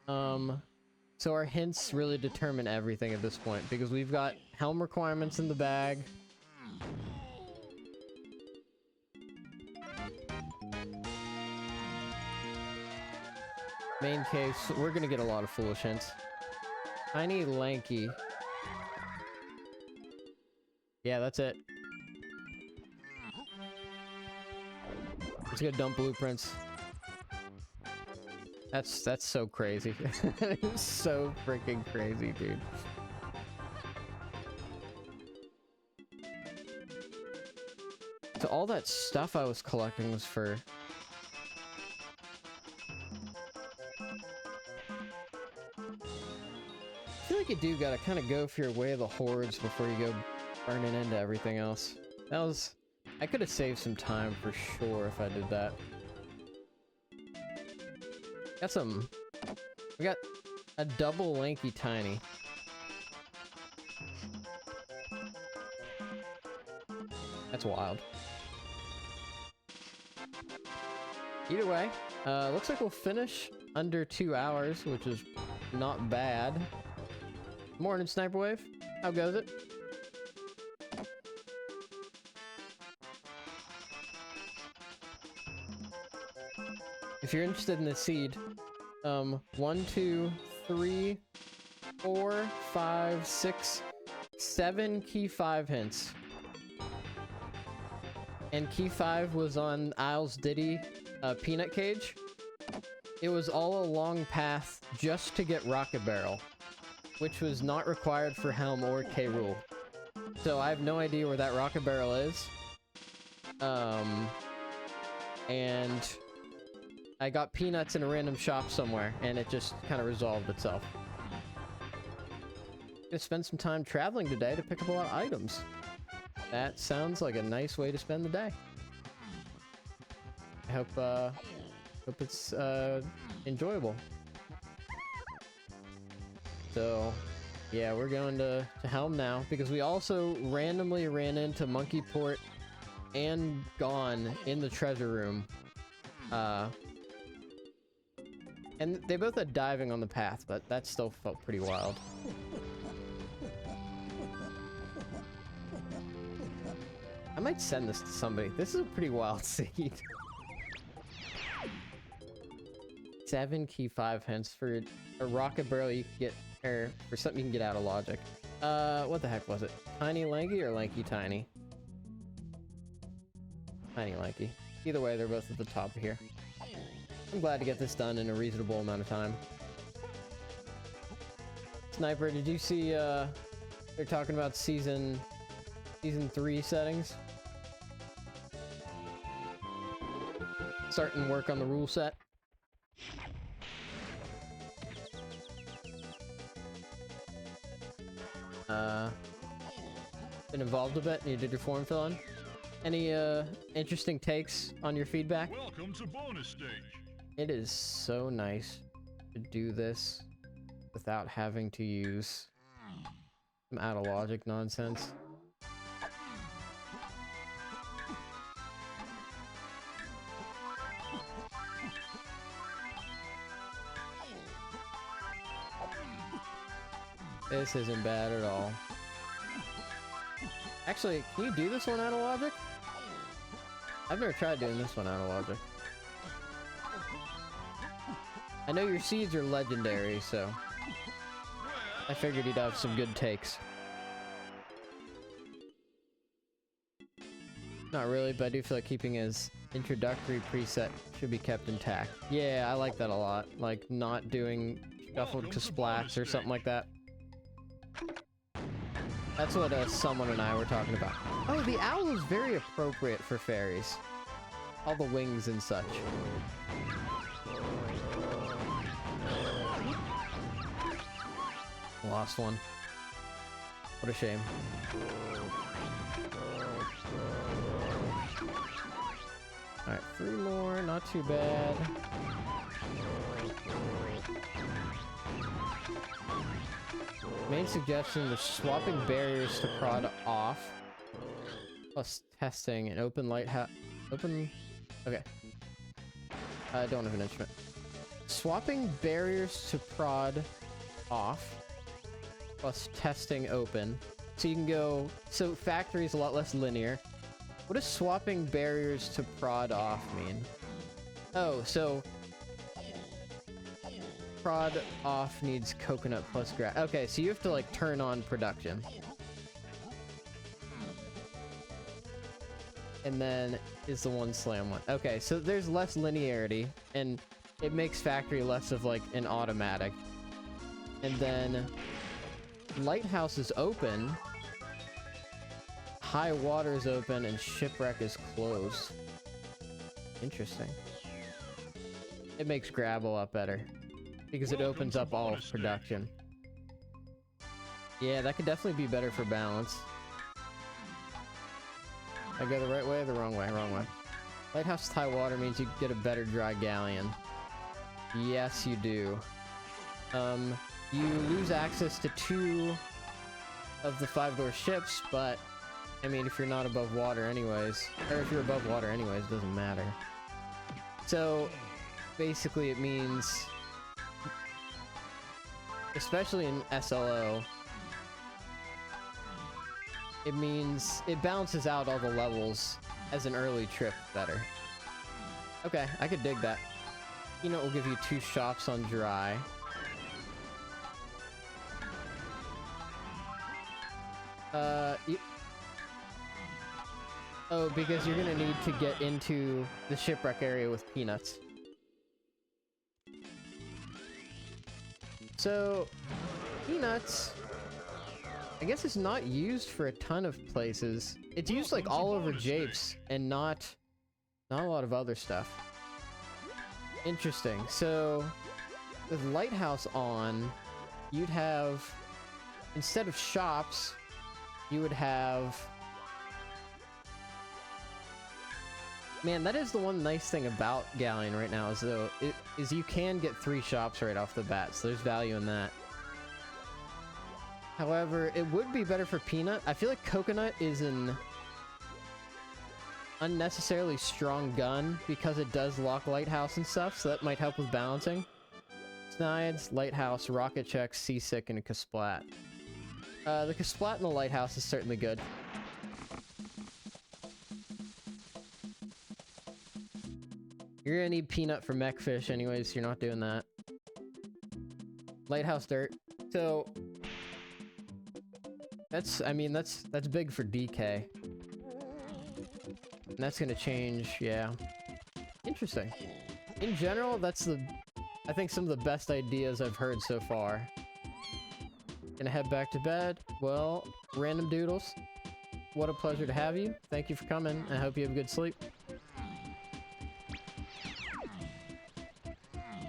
Speaker 1: So our hints really determine everything at this point, because we've got helm requirements in the bag. Main case, we're gonna get a lot of foolish hints. Tiny, lanky. Yeah, that's it. Let's go dump blueprints. That's so crazy. That is so freaking crazy, dude. So all that stuff I was collecting was for... I feel like you do gotta kind of go for your way of the hordes before you go burning into everything else. That was... I could have saved some time for sure if I did that. Got some... We got a double lanky tiny. That's wild. Either way, looks like we'll finish under 2 hours, which is not bad. Morning, Sniper Wave. How goes it? If you're interested in the seed, 1, 2, 3, 4, 5, 6, 7 key 5 hints. And key 5 was on Isles Diddy Peanut Cage. It was all a long path just to get Rocket Barrel, which was not required for Helm or K. Rool. So I have no idea where that Rocket Barrel is. And I got peanuts in a random shop somewhere, and it just kind of resolved itself. Gonna spend some time traveling today to pick up a lot of items. That sounds like a nice way to spend the day. I hope it's enjoyable. So, yeah, we're going to Helm now, because we also randomly ran into Monkeyport and Gone in the treasure room. And they both had diving on the path, but that still felt pretty wild. I might send this to somebody. This is a pretty wild seed. 7 key 5 hints for a rocket barrel you can get, or for something you can get out of logic. What the heck was it? Tiny lanky or lanky tiny? Tiny lanky. Either way, they're both at the top of here. I'm glad to get this done in a reasonable amount of time. Sniper, did you see, they're talking about season 3 settings? Starting work on the rule set. Been involved a bit, and you did your form fill-in. Any, interesting takes on your feedback?
Speaker 2: Welcome to bonus stage.
Speaker 1: It is so nice to do this without having to use some out of logic nonsense. This isn't bad at all. Actually, can you do this one out of logic? I've never tried doing this one out of logic. I know your seeds are legendary, so I figured you'd have some good takes. Not really, but I do feel like keeping his introductory preset should be kept intact. Yeah, I like that a lot. Like, not doing shuffled splats or something like that. That's what someone and I were talking about. Oh, the owl is very appropriate for fairies. All the wings and such. Lost one. What a shame. Alright, 3 more, not too bad. Main suggestion was swapping barriers to prod off, plus testing an open okay. I don't have an instrument. Swapping barriers to prod off, plus testing open. So you can go, so factory is a lot less linear. What does swapping barriers to prod off mean? Oh, so prod off needs coconut plus grass. Okay, so you have to like turn on production. And then is the one slam one. Okay, so there's less linearity and it makes factory less of like an automatic. And then lighthouse is open, high water is open, and shipwreck is closed. Interesting. It makes grab a lot better because it opens up all of production. Yeah, that could definitely be better for balance. I go the right way or the wrong way? Wrong way. Lighthouse high water means you get a better dry galleon. Yes, you do. You lose access to 2 of the 5-door ships, but I mean, if you're not above water anyways, or if you're above water anyways, it doesn't matter. So, basically it means, especially in SLO, it means it balances out all the levels as an early trip better. Okay, I could dig that. You know, it will give you 2 shops on dry. Oh, because you're gonna need to get into the shipwreck area with peanuts. So, peanuts, I guess it's not used for a ton of places. It's used like all over Japes and not a lot of other stuff. Interesting. So, with Lighthouse on, you'd have, instead of shops, you would have... Man, that is the one nice thing about Galleon right now, is you can get 3 shops right off the bat, so there's value in that. However, it would be better for Peanut. I feel like Coconut is an unnecessarily strong gun because it does lock Lighthouse and stuff, so that might help with balancing. Snides, Lighthouse, Rocket Check, Seasick, and a Kasplat. The Kasplat and the Lighthouse is certainly good. You're gonna need Peanut for Mechfish anyways, so you're not doing that. Lighthouse Dirt. So... I mean, that's big for DK. And that's gonna change, yeah. Interesting. In general, that's I think some of the best ideas I've heard so far. Gonna head back to bed. Well, Random Doodles, what a pleasure to have you. Thank you for coming. I hope you have a good sleep.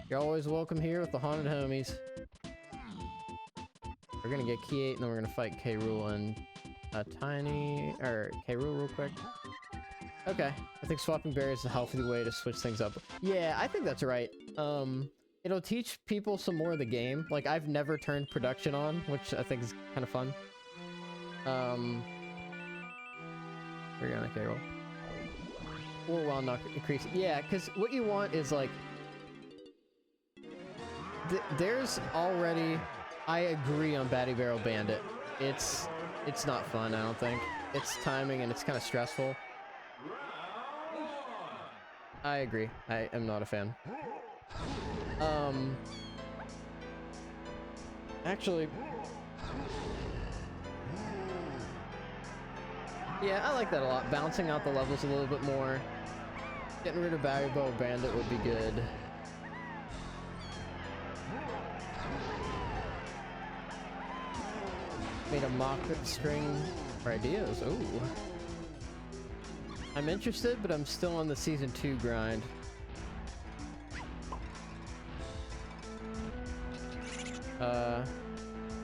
Speaker 1: You're always welcome here with the Haunted Homies. We're gonna get Key 8 and then we're gonna fight K-Rool and K-Rool real quick. Okay, I think swapping barriers is a healthy way to switch things up. Yeah, I think that's right. It'll teach people some more of the game. Like, I've never turned production on, which I think is kind of fun. We're gonna K-Rool. Or while not increasing. Yeah, because what you want is like... there's already... I agree on Batty Barrel Bandit. It's not fun, I don't think. It's timing and it's kind of stressful. I agree. I am not a fan. Actually, yeah, I like that a lot. Bouncing out the levels a little bit more. Getting rid of Batty Barrel Bandit would be good. Made a mock string for ideas. Ooh. I'm interested, but I'm still on the season 2 grind.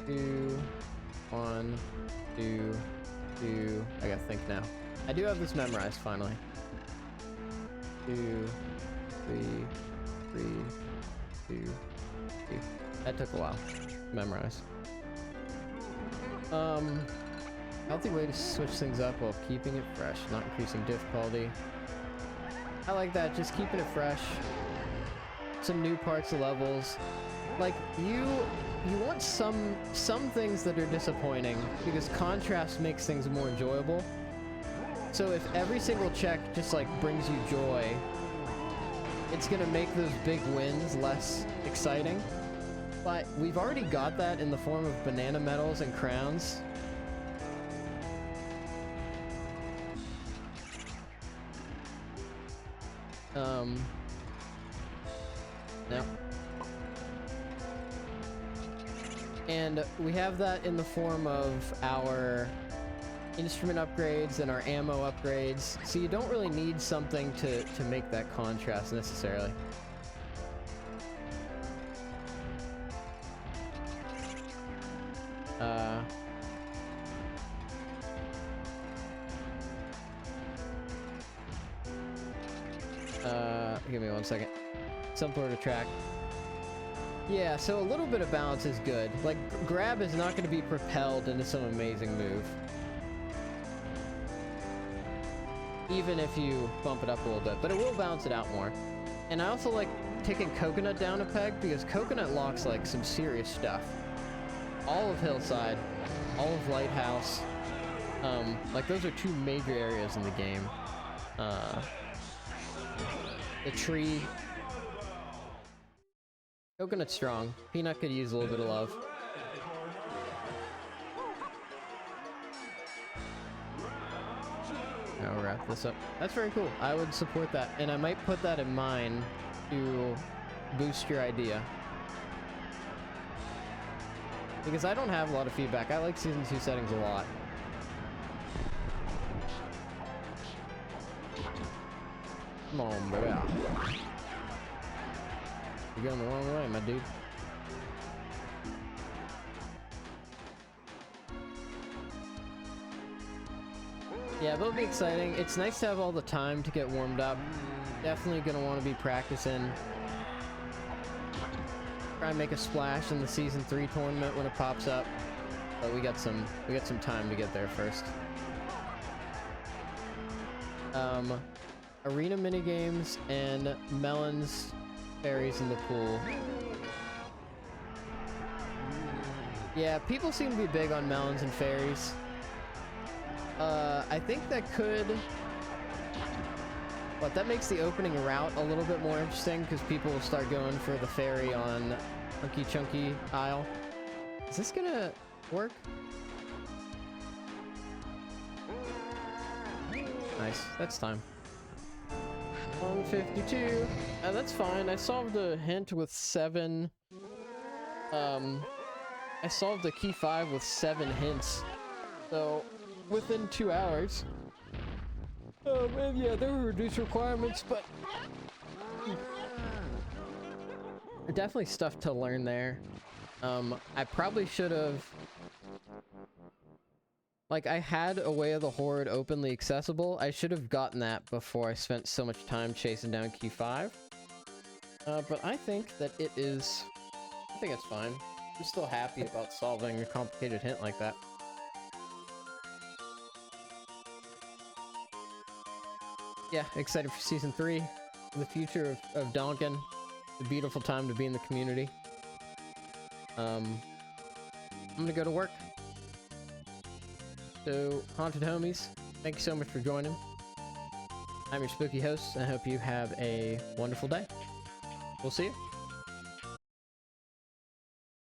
Speaker 1: Two, one, two. I gotta think now. I do have this memorized finally. 2, 3, 2. That took a while. Memorize. Healthy way to switch things up while keeping it fresh, not increasing difficulty. I like that, just keeping it fresh. Some new parts of levels. Like, you want some things that are disappointing, because contrast makes things more enjoyable. So if every single check just like brings you joy, it's gonna make those big wins less exciting. But we've already got that in the form of banana medals and crowns. No. And we have that in the form of our instrument upgrades and our ammo upgrades, so you don't really need something to make that contrast necessarily. Give me 1 second. Simpler to track. Yeah, so a little bit of balance is good. Like, grab is not going to be propelled into some amazing move, even if you bump it up a little bit, but it will balance it out more. And I also like taking Coconut down a peg, because Coconut locks like some serious stuff. All of Hillside, all of Lighthouse, like those are 2 major areas in the game. The tree. Coconut's strong. Peanut could use a little bit of love. I'll wrap this up. That's very cool. I would support that, and I might put that in mine to boost your idea. Because I don't have a lot of feedback. I like Season 2 settings a lot. Come on, baby. You're going the wrong way, my dude. Yeah, but it'll be exciting. It's nice to have all the time to get warmed up. Definitely gonna want to be practicing. Try and make a splash in the Season 3 tournament when it pops up. But we got some time to get there first. Arena minigames and melons, fairies in the pool. Yeah, people seem to be big on melons and fairies. I think that could... But that makes the opening route a little bit more interesting, because people will start going for the fairy on Hunky Chunky Isle. Is this gonna work? Nice, that's time. 152. That's fine. I solved a hint with 7. I solved the key 5 with 7 hints. So, within 2 hours. Oh man, yeah, there were reduced requirements, but definitely stuff to learn there. I probably should have... Like, I had A Way of the Horde openly accessible. I should have gotten that before I spent so much time chasing down key 5. But I think that it is... I think it's fine. I'm still happy about solving a complicated hint like that. Yeah, excited for Season 3. The future of Donkin. It's a beautiful time to be in the community. I'm gonna go to work. So, Haunted Homies, thank you so much for joining. I'm your spooky host, and I hope you have a wonderful day. We'll see you.